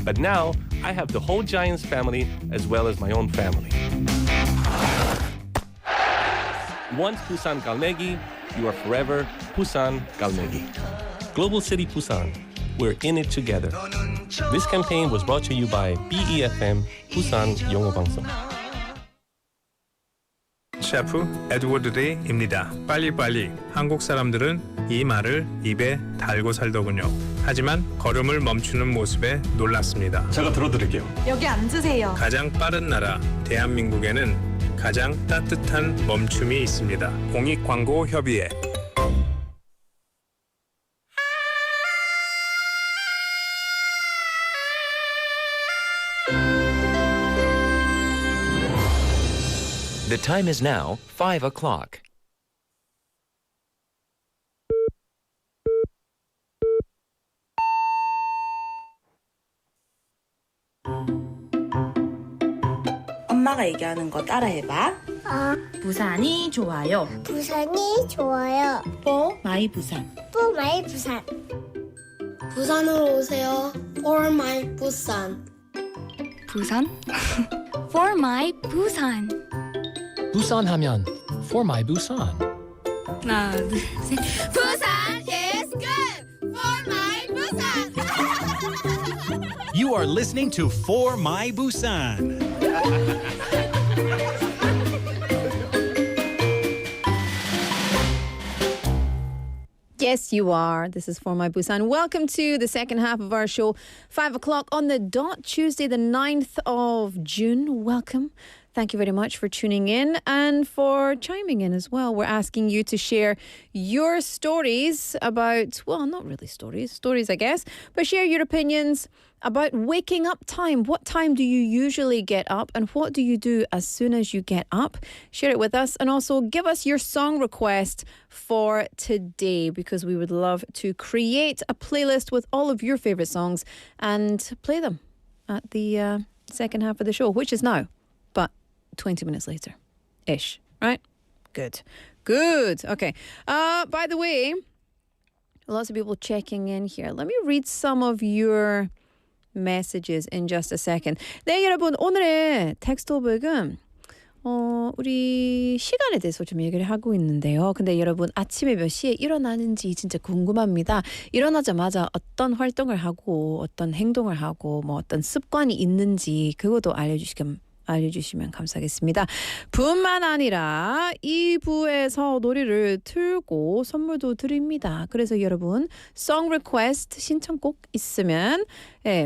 But now, I have the whole Giants family as well as my own family. Once Busan Galmegi, you are forever Busan Galmegi. Global City Busan, we're in it together. This campaign was brought to you by BeFM, Busan 영어방송. 셰프 에드워드 레이입니다. 빨리빨리. 한국 사람들은 이 말을 입에 달고 살더군요. 하지만 걸음을 멈추는 모습에 놀랐습니다. 제가 들어드릴게요. 여기 앉으세요. 가장 빠른 나라 대한민국에는 가장 따뜻한 멈춤이 있습니다. 공익광고협의회. The time is now 5 o'clock. 엄마가 얘기하는 거 따라해봐. 부산이 좋아요. 부산이 좋아요. For my 부산. For my 부산. 부산으로 오세요. For my 부산. 부산? For my 부산. 부산 하면 For my Busan. 하나, 둘, 셋. 부산 is good. For my 부산. You are listening to For My Busan. Yes, you are. This is For My Busan. Welcome to the second half of our show. 5 o'clock on the dot, Tuesday, the 9th of June. Welcome. Thank you very much for tuning in and for chiming in as well. We're asking you to share your stories about, well, not really stories, I guess, but share your opinions about waking up time. What time do you usually get up and what do you do as soon as you get up? Share it with us and also give us your song request for today because we would love to create a playlist with all of your favorite songs and play them at the second half of the show, which is now, but 20 minutes later ish, right? Good. Okay. By the way, lots of people checking in here. Let me read some of your messages in just a second. 네, 여러분, 오늘의 텍스트 오브는 우리 시간에 대해서 좀 얘기를 하고 있는데요. 근데 여러분 아침에 몇 시에 일어나는지 진짜 궁금합니다. 일어나자마자 어떤 활동을 하고 어떤 행동을 하고 뭐 어떤 습관이 있는지 그것도 알려주시면 감사하겠습니다. 뿐만 아니라 2부에서 노래를 틀고 선물도 드립니다. 그래서 여러분 song request 신청곡 있으면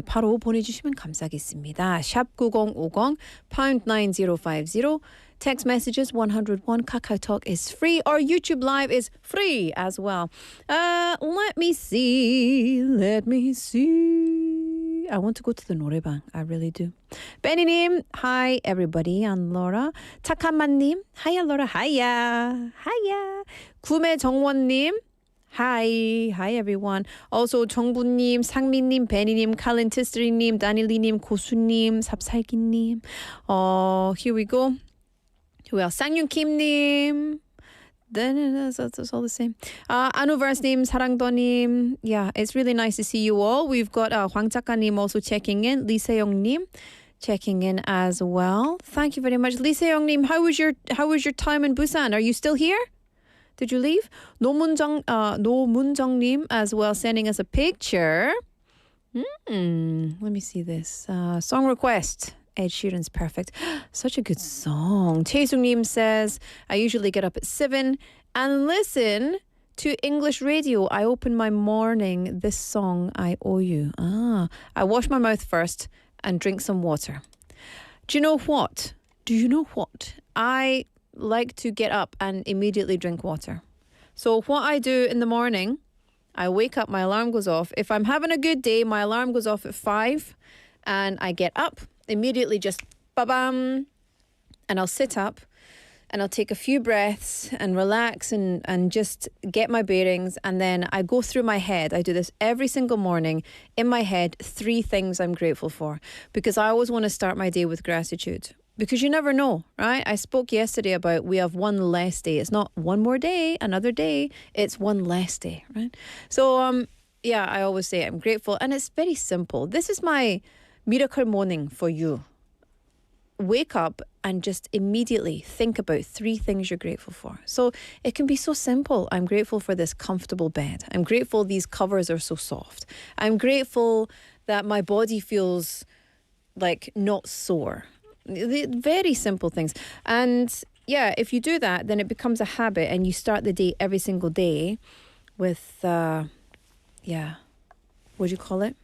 바로 보내주시면 감사하겠습니다. 샵 9050 pound 9050 text messages 101 KakaoTalk is free or YouTube Live is free as well. Let me see. I want to go to the 노래방. I really do. Benny님, hi everybody. I'm Laura. 착한만님, hiya Laura. Hiya. 구매정원님, hi everyone. Also 정부님, 상민님, 베니님, 칼렌티스트리님, 다닐리님, 고수님, 삽살기님. Here we go. Who else? 쌍윤킴님. That's all the same. Anuvars님, 사랑도님. Yeah, it's really nice to see you all. We've got Hwang 작가님 also checking in. Lee Seyoung님 checking in as well. Thank you very much. Lee Seyoung님, how was your time in Busan? Are you still here? Did you leave? 노문정님 as well sending us a picture. Let me see this. Song request. Ed Sheeran's Perfect. Such a good song. Taesung님 says, I usually get up at 7 and listen to English radio. I open my morning. This song, I owe you. I wash my mouth first and drink some water. Do you know what? I like to get up and immediately drink water. So what I do in the morning, I wake up, my alarm goes off. If I'm having a good day, my alarm goes off at 5 and I get up. Immediately just ba-bam, and I'll sit up and I'll take a few breaths and relax and just get my bearings. And then I go through my head. I do this every single morning in my head, 3 things I'm grateful for, because I always want to start my day with gratitude. Because you never know, right? I spoke yesterday about we have one less day. It's not one more day, another day. It's one less day, right? So, yeah, I always say I'm grateful. And it's very simple. This is my 미라클모닝 for you. Wake up and just immediately think about 3 things you're grateful for. So it can be so simple. I'm grateful for this comfortable bed. I'm grateful these covers are so soft. I'm grateful that my body feels like not sore. Very simple things. And yeah, if you do that, then it becomes a habit and you start the day every single day with, what do you call it?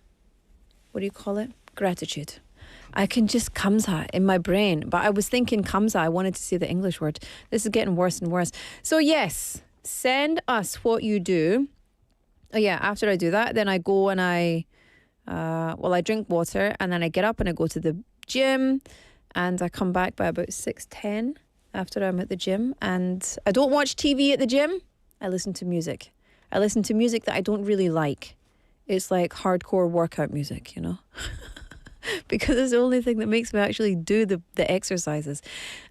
Gratitude. I can just 감사 in my brain. But I was thinking 감사. I wanted to say the English word. This is getting worse and worse. So yes, send us what you do. Oh yeah, after I do that, then I go and I drink water and then I get up and I go to the gym. And I come back by about 6:10 after I'm at the gym. And I don't watch TV at the gym. I listen to music. I listen to music that I don't really like. It's like hardcore workout music, you know? Because it's the only thing that makes me actually do the exercises.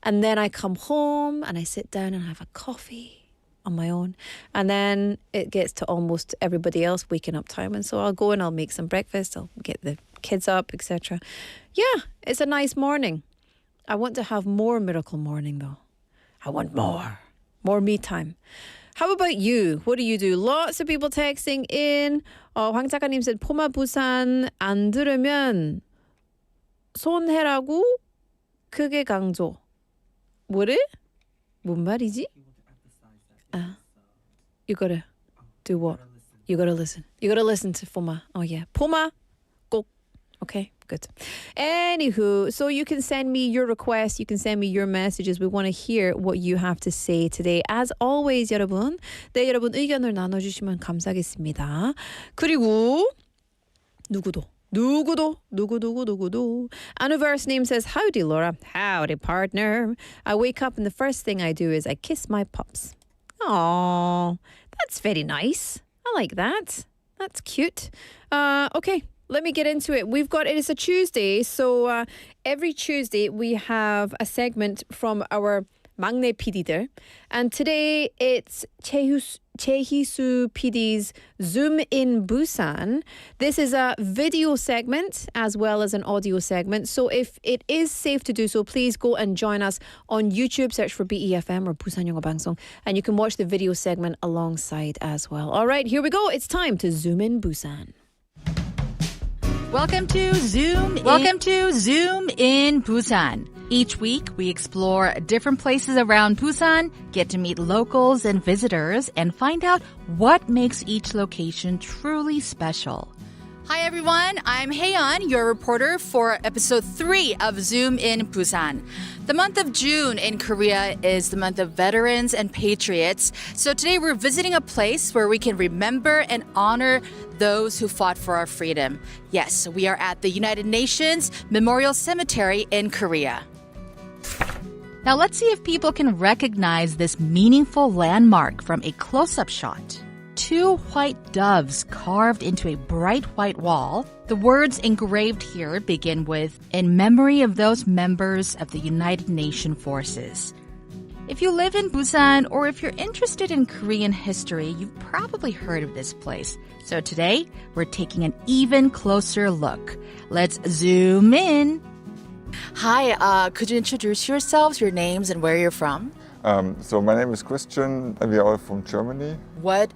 And then I come home and I sit down and have a coffee on my own. And then it gets to almost everybody else waking up time. And so I'll go and I'll make some breakfast. I'll get the kids up, etc. Yeah, it's a nice morning. I want to have more miracle morning though. I want more me time. How about you? What do you do? Lots of people texting in. 황 작가님 said 포마 부산 안 들으면 손해라고 크게 강조. 뭐래? 뭔 말이지? You gotta do what? You gotta listen. You gotta listen to 포마. Oh yeah, 포마 꼭. Okay, good. Anywho, so you can send me your requests, you can send me your messages. We want to hear what you have to say today. As always, 여러분, 네, 여러분 의견을 나눠주시면 감사하겠습니다. 그리고 누구도. Anuverse name says, howdy, Laura. Howdy, partner. I wake up and the first thing I do is I kiss my pups. Aww, that's very nice. I like that. That's cute. Okay. Let me get into it. It's a Tuesday, so every Tuesday we have a segment from our 막내 PD들. And today it's Chehisu PD's Zoom in Busan. This is a video segment as well as an audio segment. So if it is safe to do so, please go and join us on YouTube. Search for BeFM or bu산영어방송. And you can watch the video segment alongside as well. All right, here we go. It's time to Zoom in Busan. Welcome to Zoom in Busan. Each week, we explore different places around Busan, get to meet locals and visitors, and find out what makes each location truly special. Hi everyone, I'm Haeyeon, your reporter for episode 3 of Zoom in Busan. The month of June in Korea is the month of veterans and patriots. So today we're visiting a place where we can remember and honor those who fought for our freedom. Yes, we are at the United Nations Memorial Cemetery in Korea. Now let's see if people can recognize this meaningful landmark from a close-up shot. 2 white doves carved into a bright white wall. The words engraved here begin with, "In memory of those members of the United Nations forces." If you live in Busan or if you're interested in Korean history, you've probably heard of this place. So today, we're taking an even closer look. Let's zoom in. Hi, could you introduce yourselves, your names, and where you're from? So my name is Christian, and we are all from Germany. What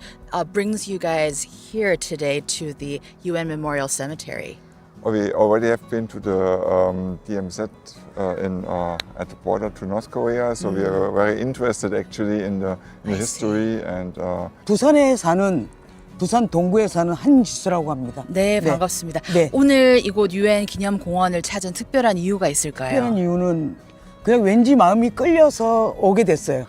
brings you guys here today to the UN Memorial Cemetery? We already have been to the DMZ at the border to North Korea, so we are very interested actually in the history and. 부산에 사는 부산 동구에 사는 한지수라고 합니다. 네, 반갑습니다. 네. 오늘 이곳 UN 기념공원을 찾은 특별한 이유가 있을까요? 특별한 이유는 그냥 왠지 마음이 끌려서 오게 됐어요.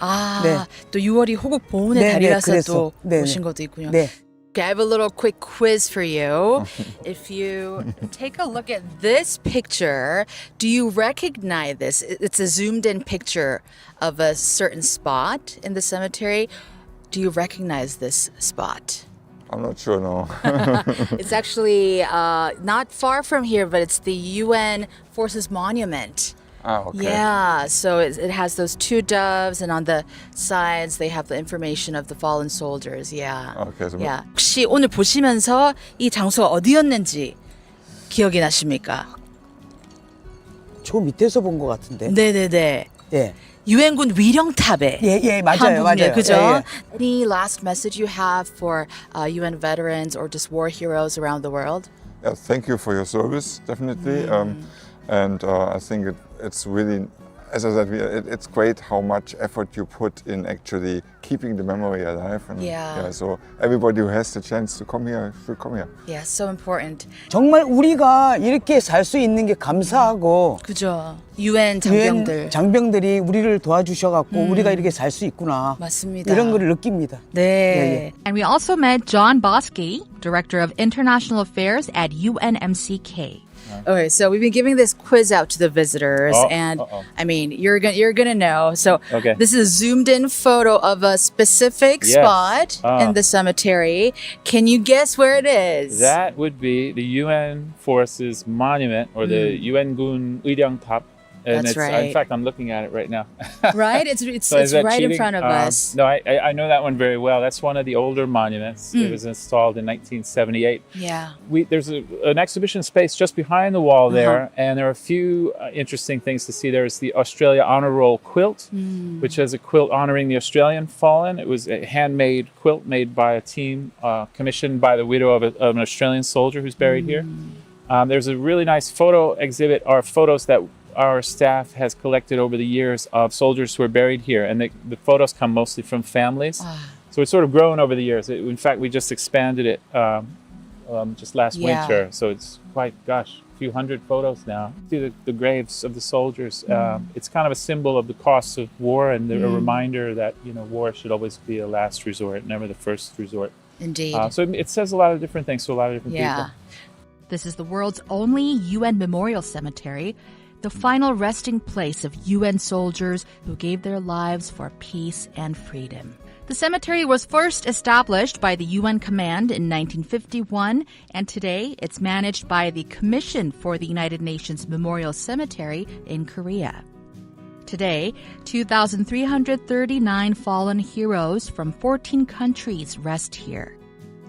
또 6월이 호국 보훈의 달이라서 또 오신 것도 있군요. 네. Okay, I have a little quick quiz for you. If you take a look at this picture, do you recognize this? It's a zoomed in picture of a certain spot in the cemetery. Do you recognize this spot? I'm not sure, no. It's actually not far from here, but it's the UN Forces Monument. Okay. Yeah, so it has those two doves, and on the sides they have the information of the fallen soldiers. Yeah. Okay, so Yeah. 혹시 오늘 보시면서 이 장소가 어디였는지 기억이 나십니까? 저 밑에서 본 것 같은데. 네네네. 예. 유엔군 위령탑에 예, 맞아요, 한 부분이에요. 맞아요. 그죠? 예, 예. Any last message you have for UN veterans or just war heroes around the world? Yeah, thank you for your service, definitely. And I think it's really, as I said, it's great how much effort you put in actually keeping the memory alive. And Yeah. so everybody who has the chance to come here should come here. Yeah, so important. 정말 우리가 이렇게 살 수 있는 게 감사하고 그죠. UN 장병들. 유엔 장병들이 우리를 도와주셔갖고 우리가 이렇게 살 수 있구나. 맞습니다. 이런 걸 느낍니다. 네. 예, 예. And we also met John Bosky, Director of International Affairs at UNMCK. Okay, so we've been giving this quiz out to the visitors, and I mean, you're gonna know. So Okay. this is a zoomed in photo of a specific Yes. spot in the cemetery. Can you guess where it is? That would be the UN Forces Monument or the UN Gun 의령탑. And That's it's, right. In fact, I'm looking at it right now. Right? It's So is that right in cheating? front of us. No, I know that one very well. That's one of the older monuments. It was installed in 1978. Yeah. There's an exhibition space just behind the wall there, and there are a few interesting things to see. There's the Australia Honor Roll quilt, which is a quilt honoring the Australian fallen. It was a handmade quilt made by a team commissioned by the widow of an Australian soldier who's buried here. There's a really nice photo exhibit, or photos that our staff has collected over the years of soldiers who are buried here, and the photos come mostly from families. So it's sort of grown over the years. In fact, we just expanded it just last winter, so it's quite, a few hundred photos now. See the graves of the soldiers. It's kind of a symbol of the costs of war, and a reminder that war should always be a last resort, never the first resort. Indeed. So it says a lot of different things to a lot of different people. This is the world's only UN memorial cemetery, the final resting place of UN soldiers who gave their lives for peace and freedom. The cemetery was first established by the UN Command in 1951, and today it's managed by the Commission for the United Nations Memorial Cemetery in Korea. Today, 2,339 fallen heroes from 14 countries rest here.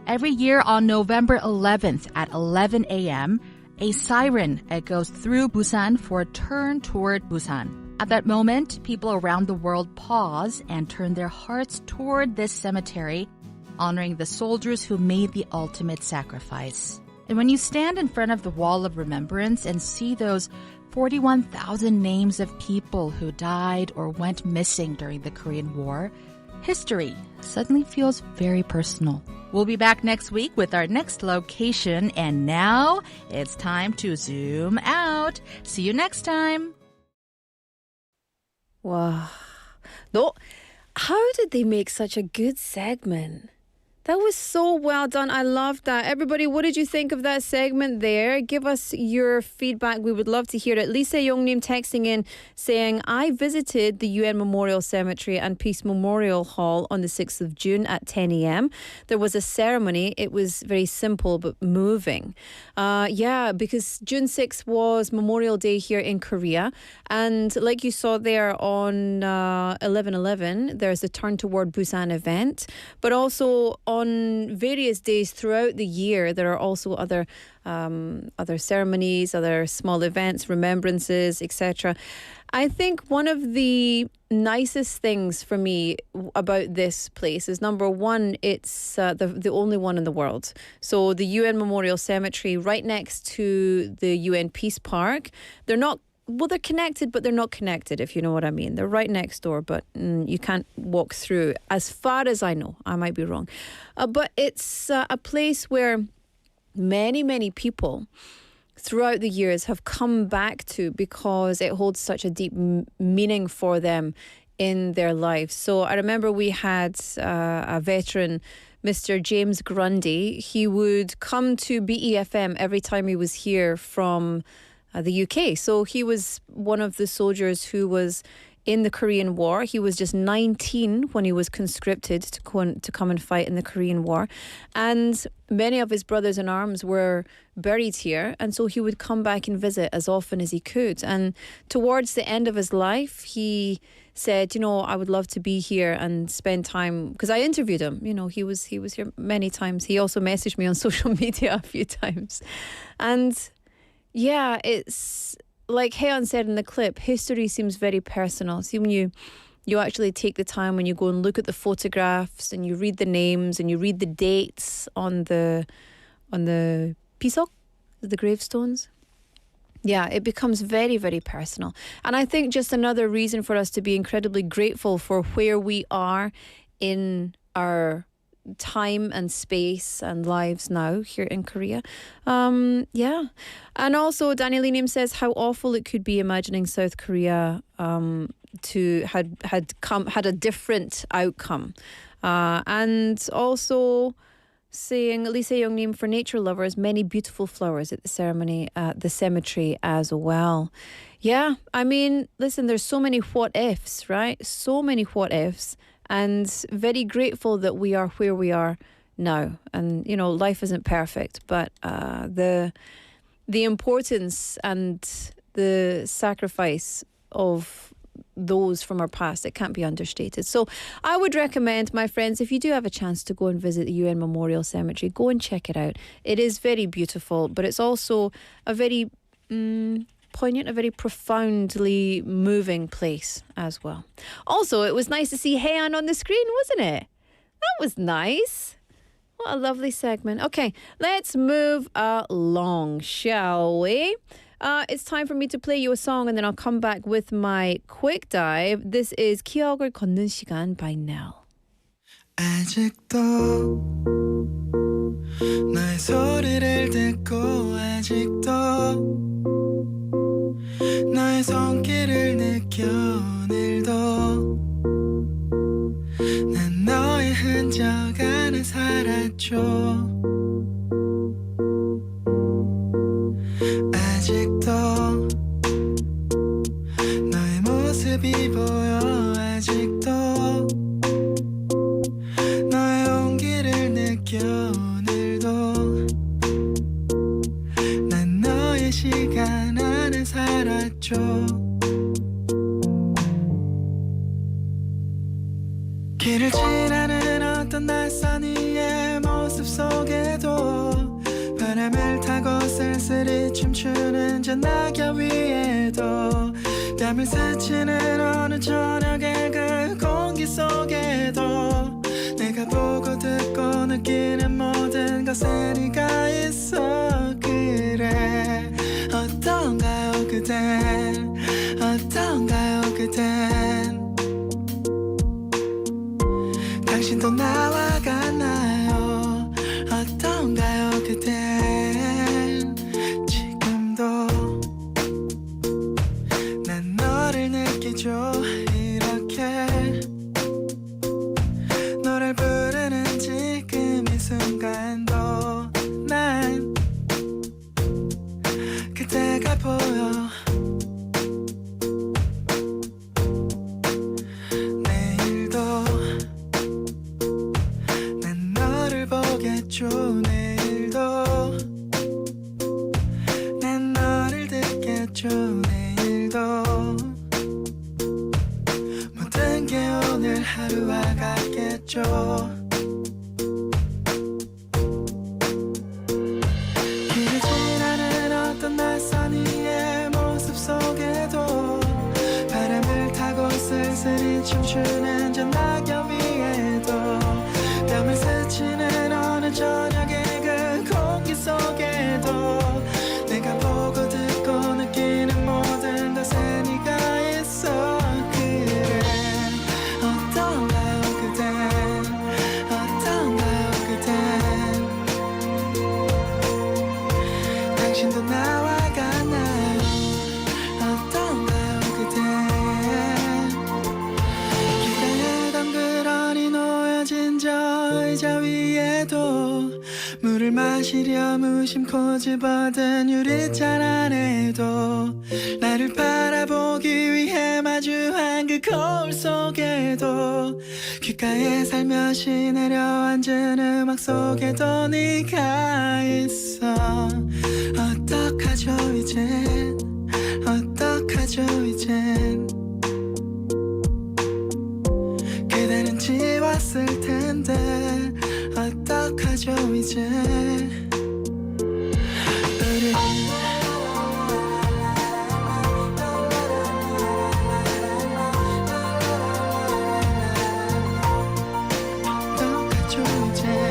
Every year on November 11th at 11 a.m., a siren goes through Busan for a turn toward Busan. At that moment, people around the world pause and turn their hearts toward this cemetery, honoring the soldiers who made the ultimate sacrifice. And when you stand in front of the wall of remembrance and see those 41,000 names of people who died or went missing during the Korean War, history suddenly feels very personal. We'll be back next week with our next location, and now it's time to zoom out. See you next time. Wow. No, how did they make such a good segment? That was so well done. I loved that. Everybody, what did you think of that segment there? Give us your feedback. We would love to hear it. Lisa Youngnim texting in saying, I visited the UN Memorial Cemetery and Peace Memorial Hall on the 6th of June at 10 a.m. There was a ceremony. It was very simple but moving. Because June 6th was Memorial Day here in Korea. And like you saw there on 11/11, there's a Turn Toward Busan event. But also on various days throughout the year, there are also other ceremonies, other small events, remembrances, etc. I think one of the nicest things for me about this place is, number one, it's the only one in the world. So the UN Memorial Cemetery right next to the UN Peace Park. They're connected, but they're not connected, if you know what I mean. They're right next door, but you can't walk through, as far as I know. I might be wrong. But it's a place where many, many people throughout the years have come back to because it holds such a deep meaning for them in their lives. So I remember we had a veteran Mr. James Grundy. He would come to BeFM every time he was here from the UK. So he was one of the soldiers who was in the Korean War. He was just 19 when he was conscripted to come and fight in the Korean War. And many of his brothers in arms were buried here. And so he would come back and visit as often as he could. And towards the end of his life, he said, you know, I would love to be here and spend time, because I interviewed him. You know, he was here many times. He also messaged me on social media a few times. And yeah, it's like Haeyeon said in the clip, history seems very personal. See, when you actually take the time, when you go and look at the photographs and you read the names and you read the dates on the pisok, the gravestones. Yeah, it becomes very, very personal. And I think just another reason for us to be incredibly grateful for where we are in our time and space and lives now here in Korea. Yeah. And also Daniel Linim says how awful it could be imagining South Korea to had a different outcome. And also saying Lee Se-young-nim, for nature lovers, many beautiful flowers at the ceremony at the cemetery as well. Yeah, I mean, listen, there's so many what ifs, right? So many what ifs. And very grateful that we are where we are now. And, you know, life isn't perfect, but the importance and the sacrifice of those from our past, it can't be understated. So I would recommend, my friends, if you do have a chance to go and visit the UN Memorial Cemetery, go and check it out. It is very beautiful, but it's also a very poignant, a very profoundly moving place as well. Also, it was nice to see Haeyeon on the screen, wasn't it? That was nice. What a lovely segment. Okay, let's move along, shall we? It's time for me to play you a song and then I'll come back with my quick dive. This is 기억을 걷는 시간 by Nell. 아직도 너의 소리를 듣고 아직도 너의 손길을 느껴 오늘도 난 너의 흔적 안에 살았죠. 아직도 너의 모습이 보여 아직도 너의 온기를 느껴 오늘도 난 너의 시간 안에 살았죠. 길을 지나는 어떤 낯선 이의 모습 속에도 바람을 타고 쓸쓸히 춤추는 저 낙엽 위에도 뺨을 스치는 어느 저녁의 그 공기 속에도 내가 보고 듣고 느끼는 모든 것에 네가 있어. 그래 어떤가요 그댄 어떤가요 그댄 당신도 나와 같나요 어떤가요 그댄 지금도 난 너를 느끼죠 이렇게 너를 부르는 지금 이 순간도 난 그대가 보여. 내일도 난 너를 보겠죠. 내일도 난 너를 듣겠죠. 내일도 모든 게 오늘 하루와 같겠죠. 길을 지나는 어떤 낯선 이의 모습 속에도 바람을 타고 쓸쓸히 춤추는 저 낙엽 위에도 뺨을 스치는 어느 저녁의 그 공기 속에도 내가 보고 듣고 느끼는 모든 것에 네가 있어. 그래 어떤가요 그댄 어떤가요 그댄 당신도 나와 같나요 어떤가요 그댄 기다리던 그 물을 마시려 무심코 집어든 유리잔 안에도 나를 바라보기 위해 마주한 그 거울 속에도 귓가에 살며시 내려앉은 음악 속에도 네가 있어. 어떡하죠 이젠 어떡하죠 이젠 그대는 지웠을 텐데 어떡하죠 이제 우리 어떡하죠 이제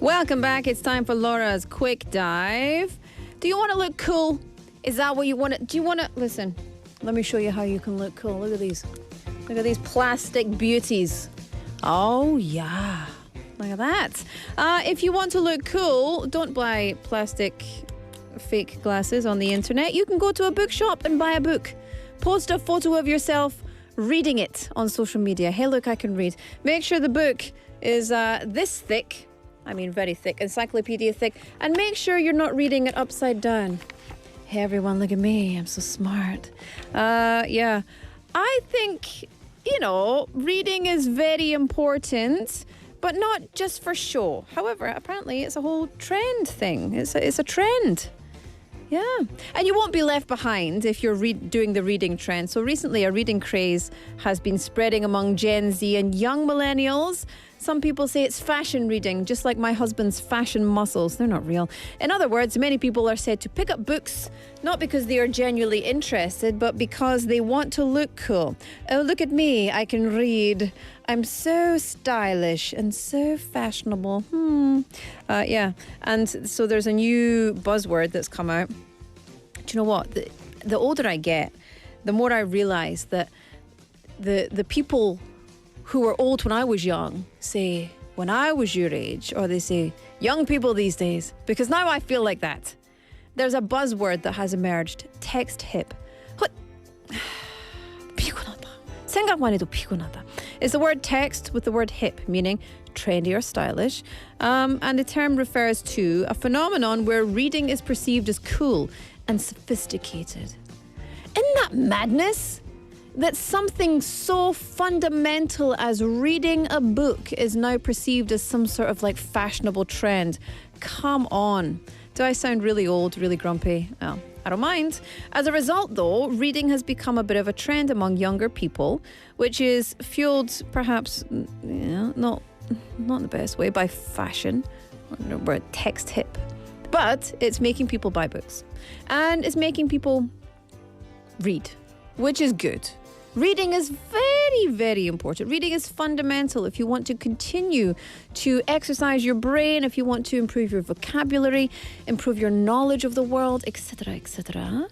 Welcome back. It's time for Laura's quick dive. Do you want to look cool? Is that what you want to? Do you want to listen? Let me show you how you can look cool. Look at these. Look at these plastic beauties. Oh yeah. Look at that. If you want to look cool, don't buy plastic fake glasses on the internet. You can go to a bookshop and buy a book. Post a photo of yourself reading it on social media. Hey, look, I can read. Make sure the book is this thick. I mean, very thick, encyclopedia thick. And make sure you're not reading it upside down. Hey, everyone, look at me. I'm so smart. Yeah. I think, reading is very important, but not just for show. However, apparently it's a whole trend thing. It's a trend. Yeah. And you won't be left behind if you're doing the reading trend. So recently, a reading craze has been spreading among Gen Z and young millennials. Some people say it's fashion reading, just like my husband's fashion muscles. They're not real. In other words, many people are said to pick up books, not because they are genuinely interested, but because they want to look cool. Oh, look at me. I can read. I'm so stylish and so fashionable. Yeah. And so there's a new buzzword that's come out. Do you know what? The older I get, the more I realize that the people who were old when I was young say, when I was your age, or they say, young people these days, because now I feel like that. There's a buzzword that has emerged, text hip. 피곤하다. 생각만 해도 피곤하다. It's the word text with the word hip, meaning trendy or stylish. And the term refers to a phenomenon where reading is perceived as cool and sophisticated. Isn't that madness? That something so fundamental as reading a book is now perceived as some sort of like fashionable trend. Come on. Do I sound really old, really grumpy? Oh, I don't mind. As a result, though, reading has become a bit of a trend among younger people, which is fueled perhaps, not in the best way, by fashion. We're text hip. But it's making people buy books. And it's making people read, which is good. Reading is very very, very important. Reading is fundamental if you want to continue to exercise your brain, if you want to improve your vocabulary, improve your knowledge of the world, etc., etc.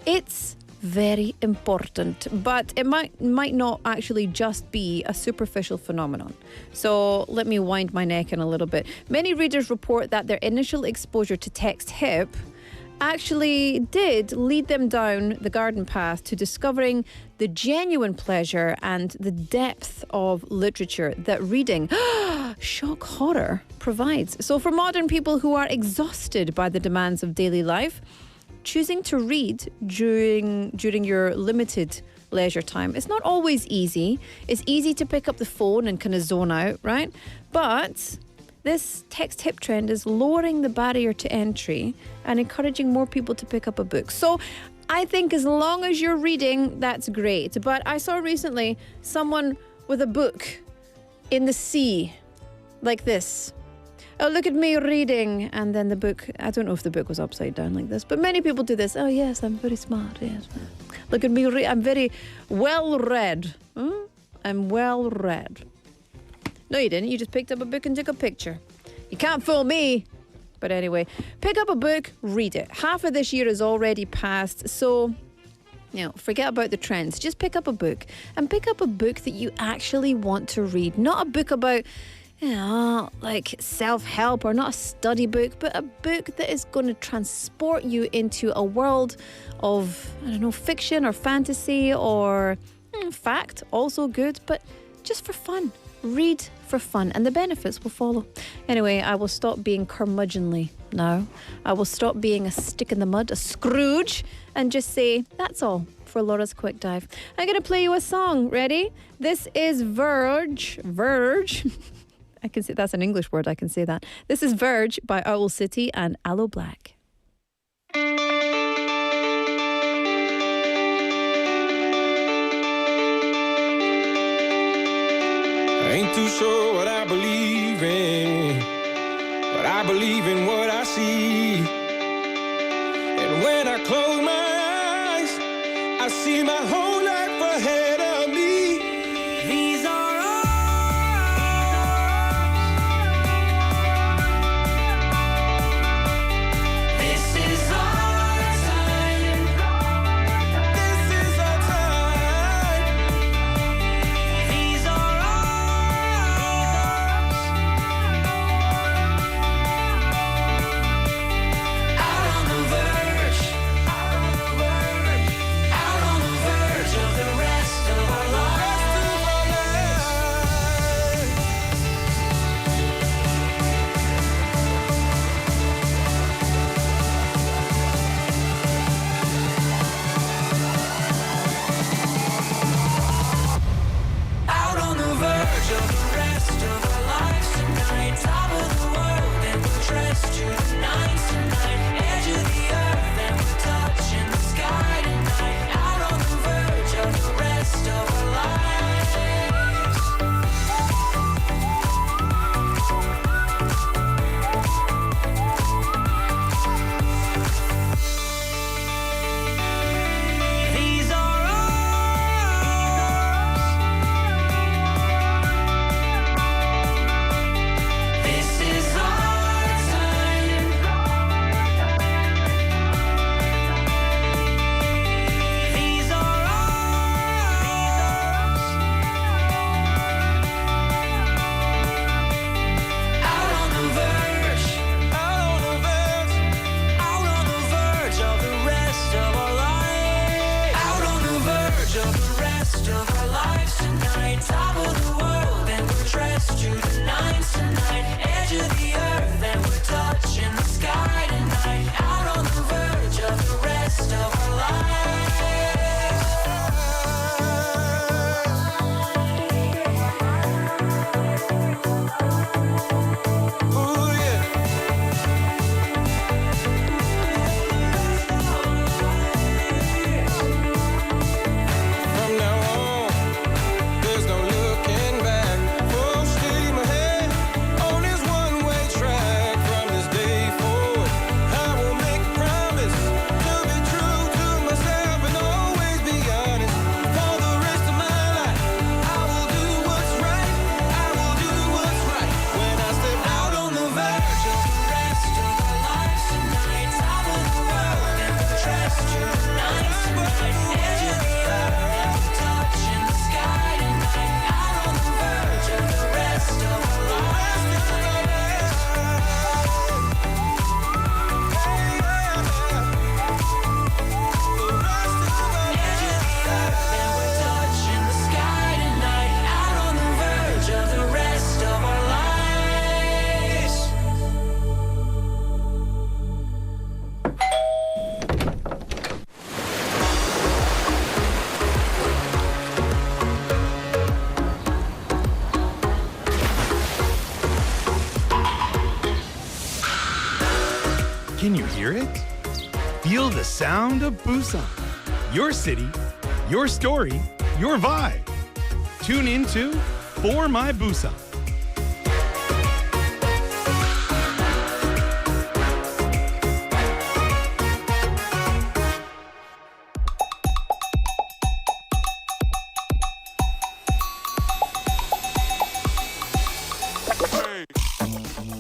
It's very important, but it might not actually just be a superficial phenomenon. So let me wind my neck in a little bit. Many readers report that their initial exposure to text hip actually did lead them down the garden path to discovering the genuine pleasure and the depth of literature that reading, shock horror, provides. So for modern people who are exhausted by the demands of daily life, choosing to read during your limited leisure time, it's not always easy. It's easy to pick up the phone and kind of zone out, right? But this text hip trend is lowering the barrier to entry and encouraging more people to pick up a book. So I think as long as you're reading, that's great. But I saw recently someone with a book in the sea like this. Oh, look at me reading. And then the book, I don't know if the book was upside down like this, but many people do this. Oh, yes, I'm very smart. Yes. Look at me. I'm very well read. I'm well read. No, you didn't. You just picked up a book and took a picture. You can't fool me. But anyway, pick up a book, read it. Half of this year is already passed. So, forget about the trends. Just pick up a book and pick up a book that you actually want to read. Not a book about like self-help or not a study book, but a book that is going to transport you into a world of, fiction or fantasy or fact, also good, but just for fun. Read for fun and the benefits will follow. Anyway, I will stop being curmudgeonly now. I will stop being a stick in the mud, a Scrooge, and just say, that's all for Laura's Quick Dive. I'm going to play you a song. Ready? This is Verge. I can say that's an English word. I can say that. This is Verge by Owl City and Aloe Black. I ain't too sure what I believe in, but I believe in what I see. And when I close my eyes, I see my whole life ahead of me. These are try. Can you hear it? Feel the sound of Busan. Your city, your story, your vibe. Tune into For My Busan.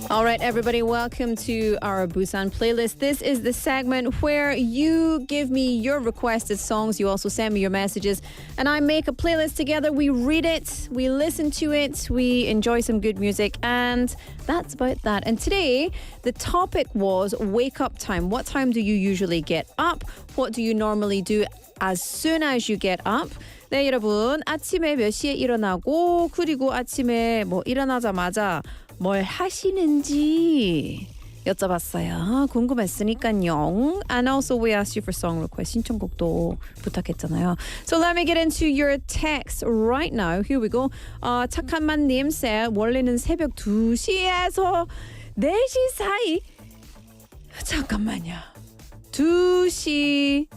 All right, everybody, welcome to our Busan playlist. This is the segment where you give me your requested songs. You also send me your messages, and I make a playlist together. We read it, we listen to it, we enjoy some good music, and that's about that. And today, the topic was wake up time. What time do you usually get up? What do you normally do as soon as you get up? 네, 여러분, 아침에 몇 시에 일어나고 그리고 아침에 뭐 일어나자마자 뭘 하시는지 여쭤봤어요. 궁금했으니까요. And also we asked you for song request. 신청곡도 부탁했잖아요. So let me get into your text right now. Here we go. 착한만님 said 원래는 새벽 2시에서 4시 사이. 잠깐만요. 2시,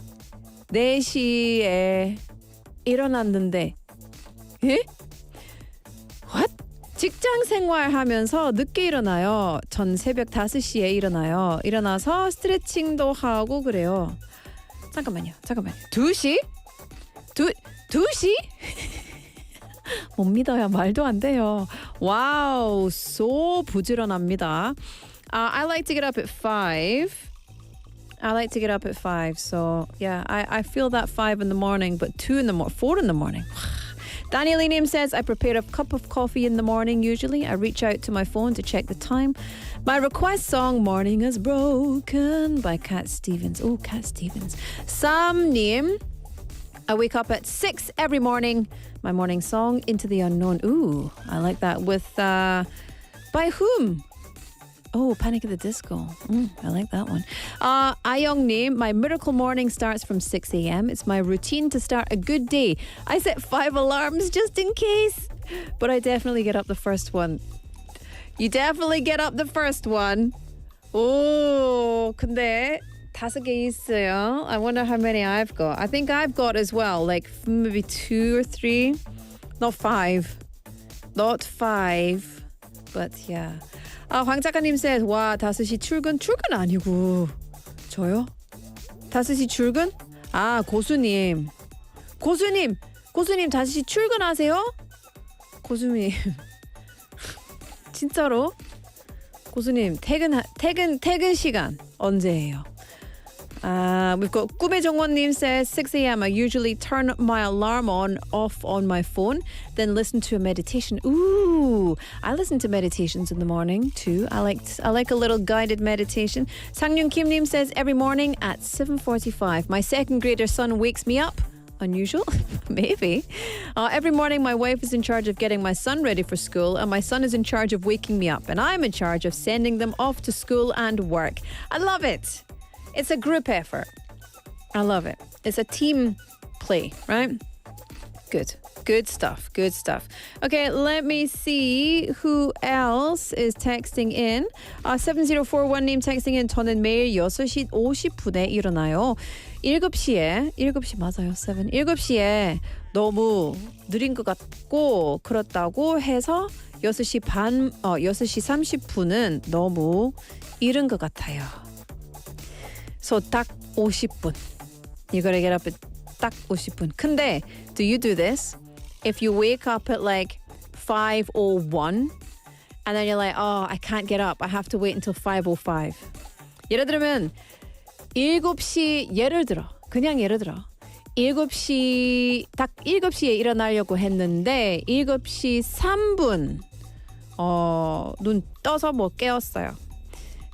4시에 일어났는데 예? What? 직장 생활하면서 늦게 일어나요. 전 새벽 5시에 일어나요. 일어나서 스트레칭도 하고 그래요. 잠깐만요. 2시? 2시? 못 믿어요. 말도 안 돼요. 와우, so 부지런합니다. I like to get up at 5. I like to get up at 5. So, yeah, I feel that 5 in the morning, but 4 in the morning. Daniel Nim says, I prepare a cup of coffee in the morning usually. I reach out to my phone to check the time. My request song, Morning is Broken by Cat Stevens. Oh, Cat Stevens. Sam Nim, I wake up at 6 every morning. My morning song, Into the Unknown. Ooh, I like that. With, by whom? Oh, Panic at the Disco. I like that one. Ayong Nim, my miracle morning starts from 6 a.m. It's my routine to start a good day. I set 5 alarms just in case. But I definitely get up the first one. You definitely get up the first one. Oh, 근데 5개 있어요. I wonder how many I've got. I think I've got as well, like maybe 2 or 3. Not 5. Not 5. But yeah. 황 작가님 says, 와, 5시 출근 아니고 저요? 5시 출근? 고수님 5시 출근하세요? 고수님 진짜로? 고수님 퇴근 시간 언제예요? We've got 꿈의 정원님 says 6 a.m. I usually turn my alarm off on my phone, then listen to a meditation. Ooh, I listen to meditations in the morning too. I like a little guided meditation. Sangyun Kimnim says every morning at 7:45. My second grader son wakes me up. Unusual? Maybe. Every morning my wife is in charge of getting my son ready for school, and my son is in charge of waking me up, and I'm in charge of sending them off to school and work. I love it. It's a group effort. I love it. It's a team play, right? Good stuff. Okay, let me see who else is texting in. 7041님 texting in. 저는 매일 6시 50분에 일어나요. 7시 맞아요. 7시에 너무 느린 것 같고 그렇다고 해서 6시 30분은 너무 이른 것 같아요. So 딱 50분. You gotta get up at 딱 50분. 근데 do you do this? If you wake up at like 5:01 and then you're like, oh, I can't get up. I have to wait until 5:05. 예를 들면 7시 그냥 예를 들어 7시 딱 7시에 일어나려고 했는데 7시 3분 눈 떠서 뭐 깨웠어요.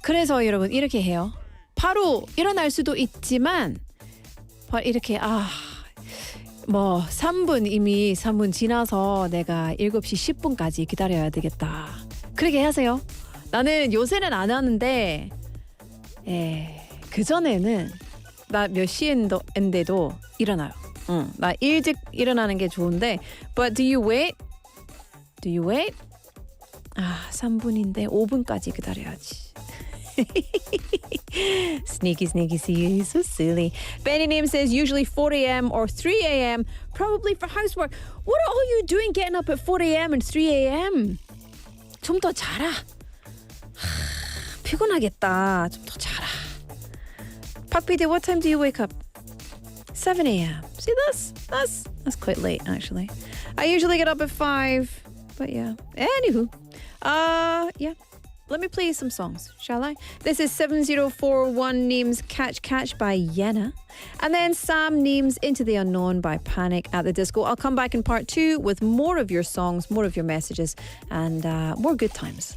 그래서 여러분 이렇게 해요. 바로 일어날 수도 있지만 이렇게 3분 지나서 내가 7시 10분까지 기다려야 되겠다. 그렇게 하세요. 나는 요새는 안 하는데 그전에는 나 몇 시인데도 일어나요. 나 일찍 일어나는 게 좋은데 But do you wait? 3분인데 5분까지 기다려야지. Sneaky, sneaky, see, so silly. Benny Name says usually 4 a.m. or 3 a.m. probably for housework. What are all you doing getting up at 4 a.m. and 3 a.m.? 좀 더 자라. 피곤하겠다. 좀 더 자라. Pak PD, what time do you wake up? 7 a.m. See, that's quite late actually. I usually get up at 5, but yeah. Anywho, yeah. Let me play you some songs, shall I? This is 7041 Neem's Catch Catch by Yenna. And then Sam Neem's Into the Unknown by Panic at the Disco. I'll come back in part 2 with more of your songs, more of your messages, and more good times.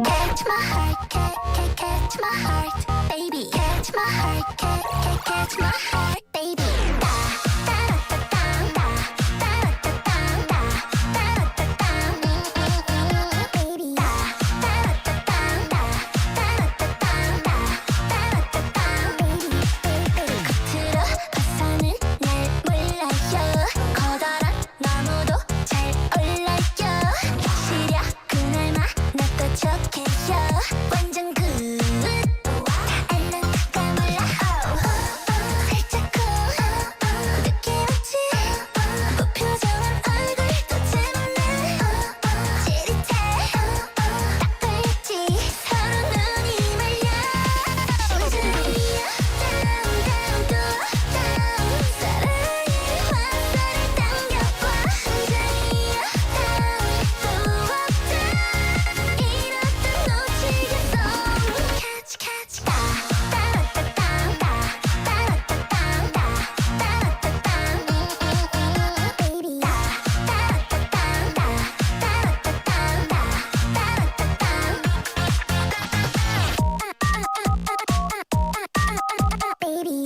Catch my heart, catch my heart, baby. Catch my heart, catch my heart, baby. 완전 good. 알랑가 몰라. 살짝 cool. 느낌 없지? 무표정한 얼굴도 재밌네. 찌릿해. 딱 걸렸지. 서로 눈이 말려. 심장이야. down down 또 down. 사랑의 화살을 당겨봐. 심장이야. down 또 up down. 이렇다 놓치겠어. Catch catch baby. baby.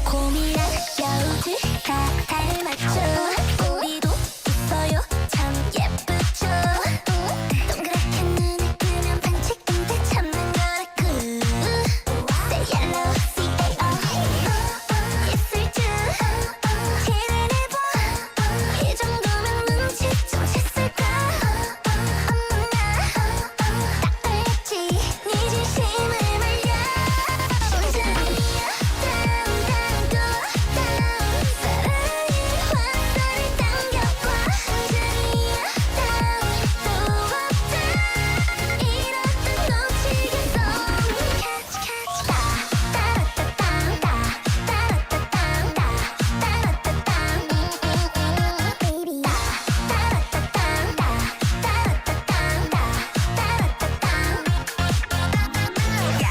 고민한 여우들 다 닮았죠. 우리도 있어요 참 예쁘죠. 동그랗게 눈을 뜨면 반칙인데 참는 거라 good. Say hello, C-A-O. 있을 줄 기대해봐. 이 정도면 눈치 좀 챘을까. 어머나 딱 걸렸지. 네 진심을 말려. 심장이야 down down 또 down. 사랑의 화살을 당겨봐. 심장이야 down 또 up down. 이렇다 놓치겠어. Catch catch baby.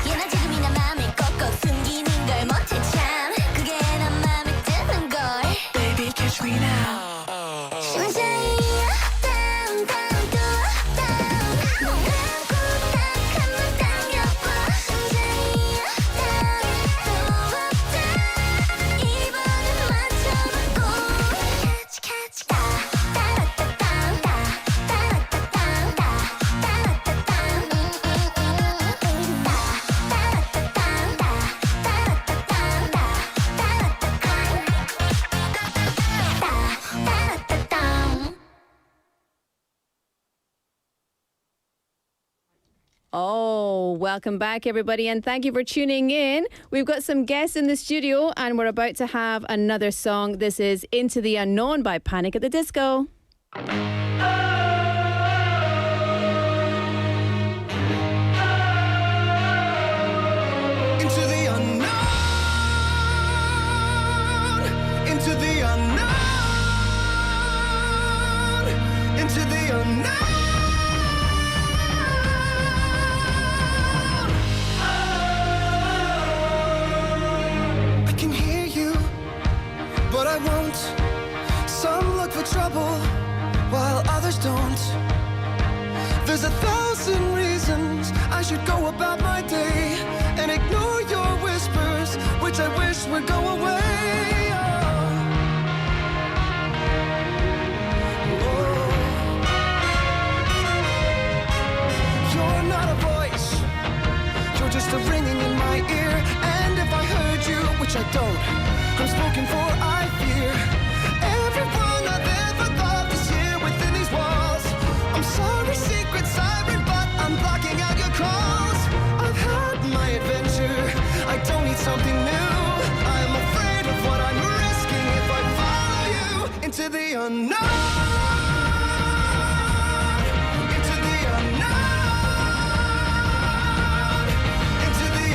얘나 지금이나 맘을 꺾어 숨기는 걸 못해 참. 그게 난 맘에 드는 걸. Baby catch me now. 심장이야 down down 또 down. 눈 감고 딱 한 번 당겨봐. 심장이야 down 또 up down. 이번엔 맞춰보고. Catch catch Oh, welcome back, everybody, and thank you for tuning in. We've got some guests in the studio, and we're about to have another song. This is Into the Unknown by Panic at the Disco. Into the unknown, into the unknown, into the unknown. I can hear you, but I won't. Some look for trouble, while others don't. There's 1,000 reasons I should go about my day and ignore your whispers, which I wish would go away. You're not a voice which I don't. I'm spoken for, I fear. Everyone I've ever loved is here within these walls. I'm sorry, secret siren, but I'm blocking out your calls. I've had my adventure, I don't need something new. I'm afraid of what I'm risking if I follow you into the unknown. Into the unknown. Into the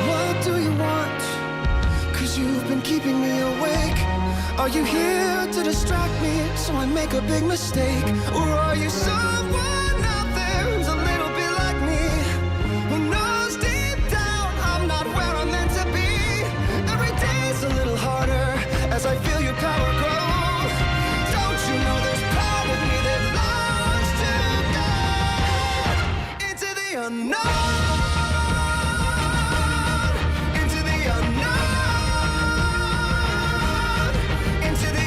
What do you want? 'Cause you've been keeping me awake. Are you here to distract me so I make a big mistake? Or are you someone out there who's a little bit like me? Who knows deep down I'm not where I'm meant to be? Every day's a little harder as I feel your power grow. Don't you know there's part of me that longs to go into the unknown? Into the unknown. Into the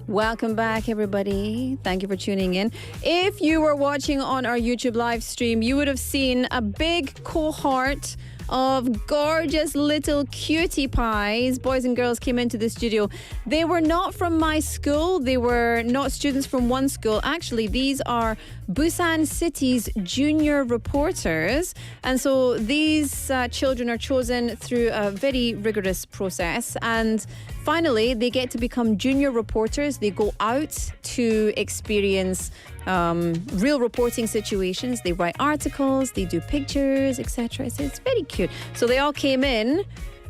Welcome back, everybody. Thank you for tuning in. If you were watching on our YouTube live stream, you would have seen a big cohort of gorgeous little cutie pies. Boys and girls came into the studio. They were not from my school. They were not students from one school. Actually, these are Busan City's junior reporters. And so these children are chosen through a very rigorous process. And finally, they get to become junior reporters. They go out to experience real reporting situations. They write articles, they do pictures, etc. It's very cute. So they all came in,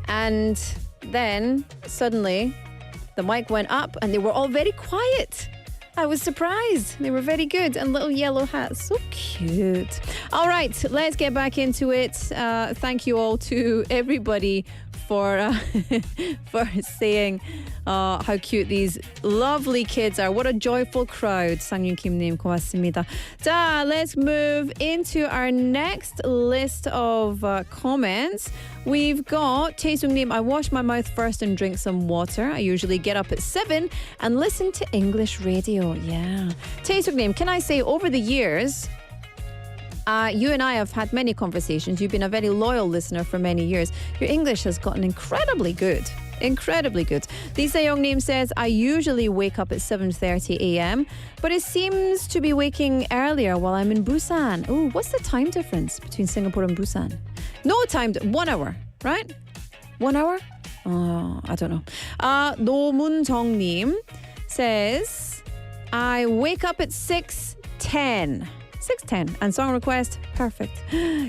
and then suddenly the mic went up and they were all very quiet. I was surprised. They were very good. And little yellow hats. So cute. All right, let's get back into it. Thank you all to everybody for saying how cute these lovely kids are. What a joyful crowd. 상윤 김님 고맙습니다. 자, let's move into our next list of comments. We've got 태숙님, I wash my mouth first and drink some water. I usually get up at 7 and listen to English radio. Yeah. 태숙님, can I say over the years, you and I have had many conversations. You've been a very loyal listener for many years. Your English has gotten incredibly good. Incredibly good. Lisa Youngnim says, I usually wake up at 7:30 a.m., but it seems to be waking earlier while I'm in Busan. Oh, what's the time difference between Singapore and Busan? No time, 1 hour, right? 1 hour? I don't know. 노문정님 says, I wake up at 6:10. 6:10 and song request perfect.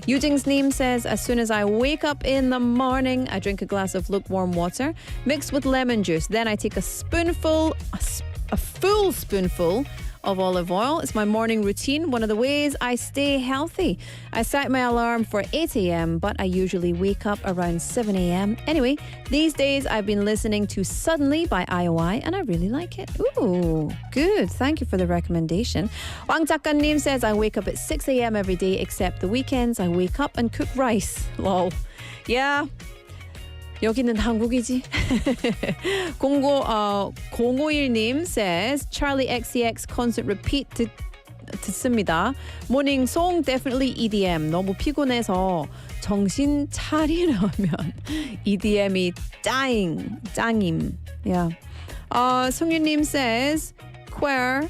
Yujing's name says, as soon as I wake up in the morning, I drink a glass of lukewarm water mixed with lemon juice. Then I take a full spoonful of olive oil. It's my morning routine, one of the ways I stay healthy. I set my alarm for 8 a.m., but I usually wake up around 7 a.m. Anyway, these days I've been listening to Suddenly by IOI, and I really like it. Ooh, good. Thank you for the recommendation. Wang 작가님 says, I wake up at 6 a.m. every day except the weekends. I wake up and cook rice. Lol. Yeah. 여기는 한국이지. 051님 says Charlie XCX concert repeat 듣습니다. Morning song definitely EDM. 너무 피곤해서 정신 차리려면 EDM이 짱임. Yeah. 송유님 says Queer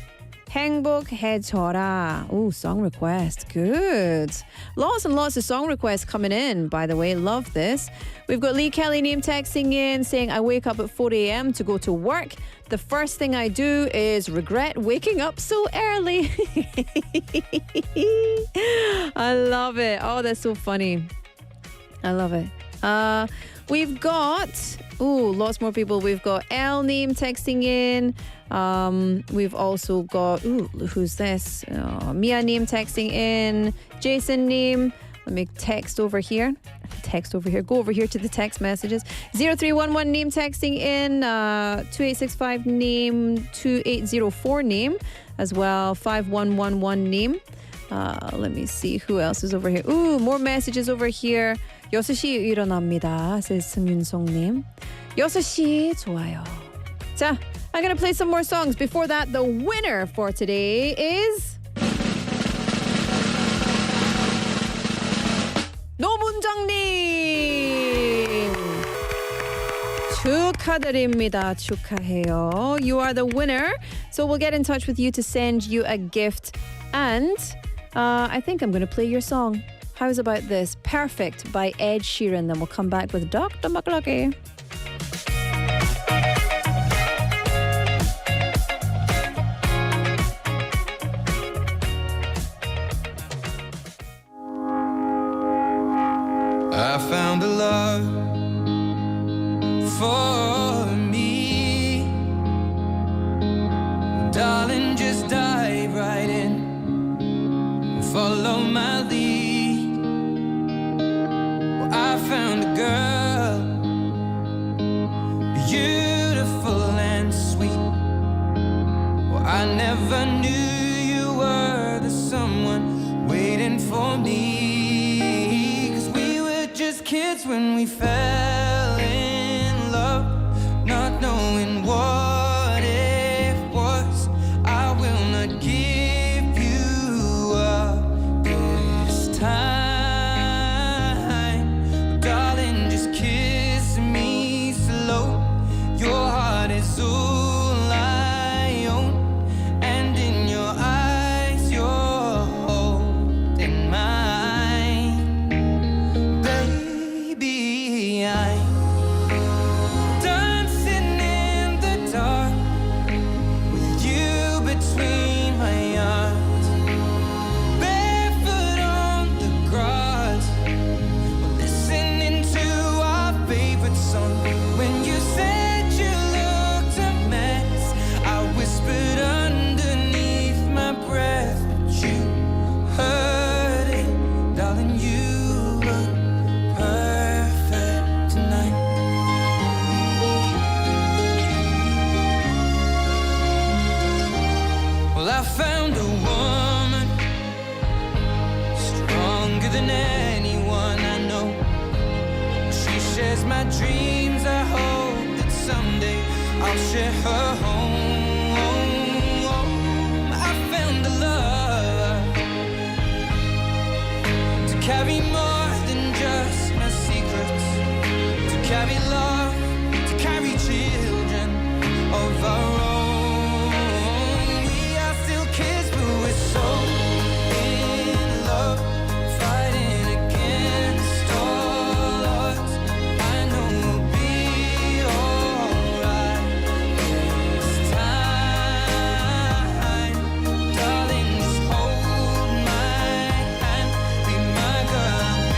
행복해져라. Ooh, song request. Good. Lots and lots of song requests coming in, by the way. Love this. We've got Lee Kelly name texting in saying, I wake up at 4 a.m. to go to work. The first thing I do is regret waking up so early. I love it. Oh, that's so funny. I love it. We've got lots more people. We've got El Neem texting in. We've also got who's this? Mia Neem texting in. Jason Neem. Let me text over here. Go over here to the text messages. 0311 Neem texting in. 2865 Neem. 2804 Neem as well. 5111 Neem. Let me see who else is over here. More messages over here. 6시 일어납니다. says 승윤송님. 6시 좋아요. 자, I'm going to play some more songs. Before that, the winner for today is 노문정님. 축하드립니다. 축하해요. You are the winner. So we'll get in touch with you to send you a gift. And I think I'm going to play your song. How's about this? Perfect by Ed Sheeran. Then we'll come back with Dr. McLuckie. I found a love for me. Darling, just dive right in and follow my lead. Well, I found a girl, beautiful and sweet. Well, I never knew you were the someone waiting for me. Kids when we fell in love, not knowing what it was. I will not give you up this time, darling, just kiss me slow. Your heart is all I own, and in your eyes you're holding mine. I found a woman stronger than anyone I know. She shares my dreams. I hope that someday I'll share her home. I found a love to carry more than just my secrets, to carry love, to carry children of our own. So in love, fighting against all odds. I know we'll be alright this time. Darling, just hold my hand, be my girl.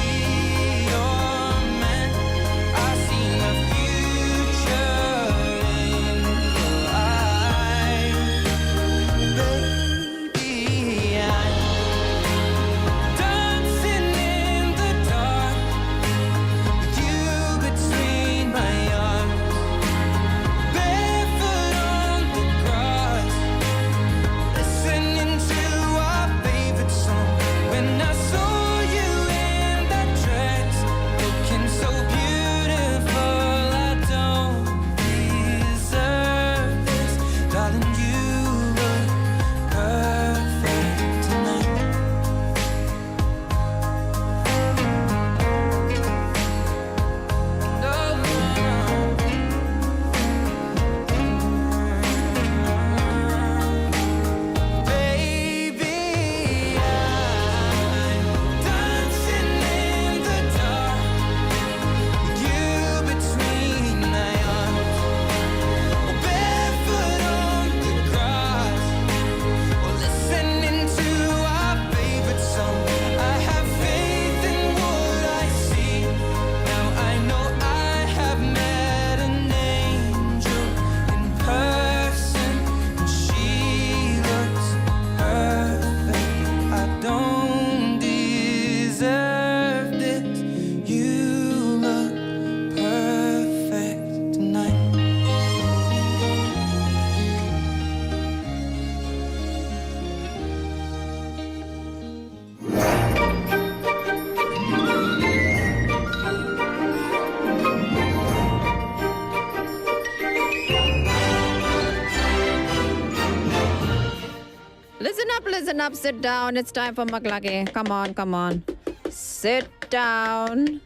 listen up, sit down. It's time for McLuckie. Come on, come on. Sit down.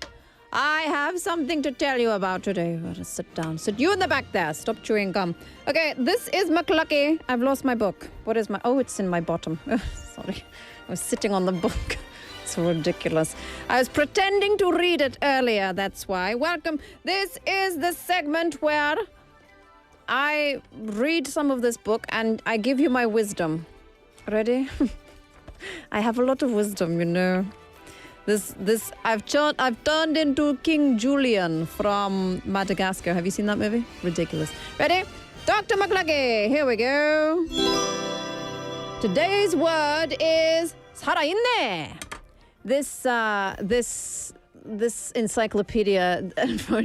I have something to tell you about today. Sit down. Sit you in the back there. Stop chewing gum. Okay, this is McLuckie. I've lost my book. What is my... Oh, it's in my bottom. Sorry. I was sitting on the book. It's ridiculous. I was pretending to read it earlier. That's why. Welcome. This is the segment where I read some of this book and I give you my wisdom. Ready? I have a lot of wisdom, you know. This I've turned into King Julian from Madagascar. Have you seen that movie? Ridiculous. Ready? Dr. McLuckie. Here we go. Today's word is 살아있네. This encyclopedia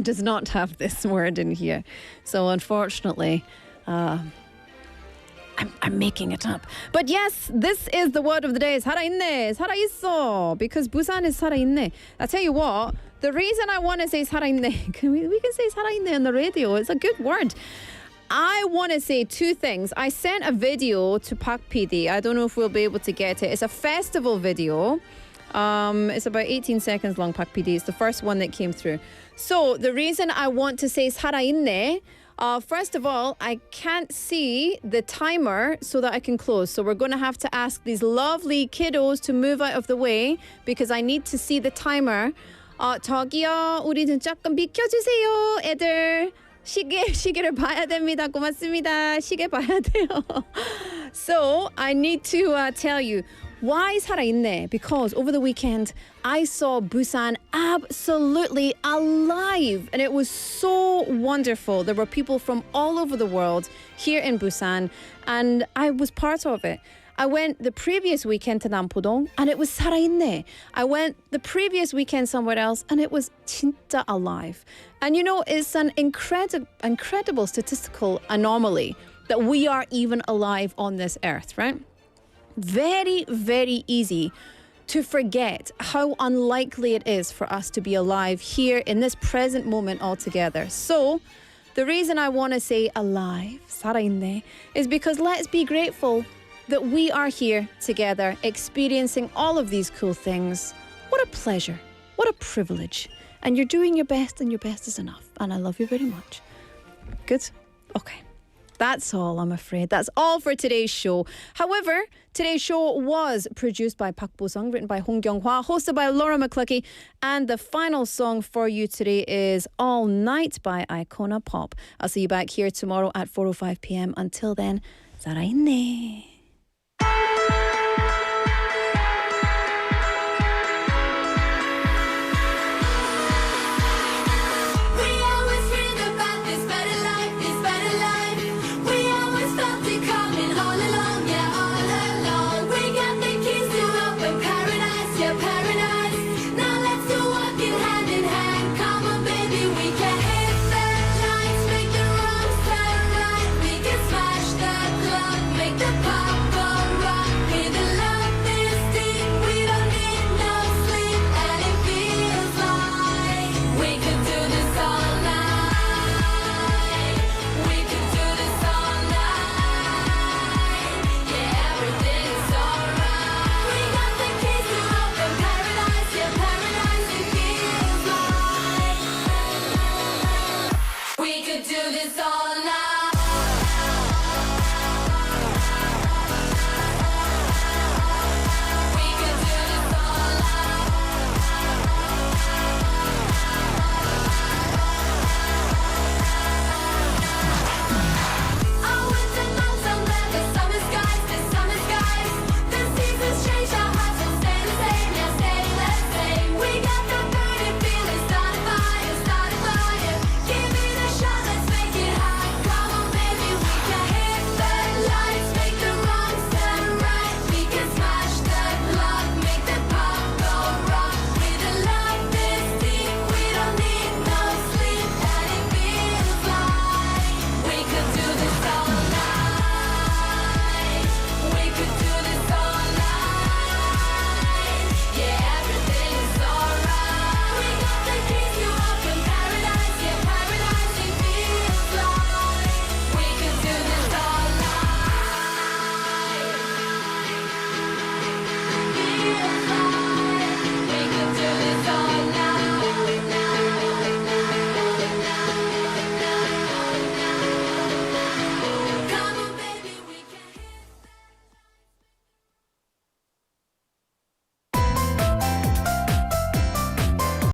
does not have this word in here. So unfortunately, I'm making it up. But yes, this is the word of the day. 살아있네, 살아있어. Because Busan is 살아있네. I tell you what, the reason I want to say 살아있네, we can say 살아있네 on the radio. It's a good word. I want to say two things. I sent a video to Park PD. I don't know if we'll be able to get it. It's a festival video. It's about 18 seconds long, Park PD. It's the first one that came through. So the reason I want to say 살아있네, first of all, I can't see the timer so that I can close. So we're going to have to ask these lovely kiddos to move out of the way because I need to see the timer. 저기요, 우리 좀 조금 비켜주세요, 애들. 시계를 봐야 됩니다. 고맙습니다. 시계 봐야 돼요. So I need to tell you why 살아있네? Because over the weekend I saw Busan absolutely alive and it was so wonderful. There were people from all over the world here in Busan and I was part of it. I went the previous weekend to Nampodong and it was 살아있네. I went the previous weekend somewhere else and it was 진짜 alive. And you know, it's an incredible statistical anomaly that we are even alive on this earth, right? Very, very easy to forget how unlikely it is for us to be alive here in this present moment altogether. So the reason I want to say alive, 살아있네, is because let's be grateful that we are here together experiencing all of these cool things. What a pleasure. What a privilege. And you're doing your best and your best is enough. And I love you very much. Good? Okay. That's all, I'm afraid. That's all for today's show. However, today's show was produced by Bosung, written by Hong Kyung-hwa, hosted by Laura McLuckie, and the final song for you today is All Night by Icona Pop. I'll see you back here tomorrow at 4:05 p.m. Until then, 살아있네.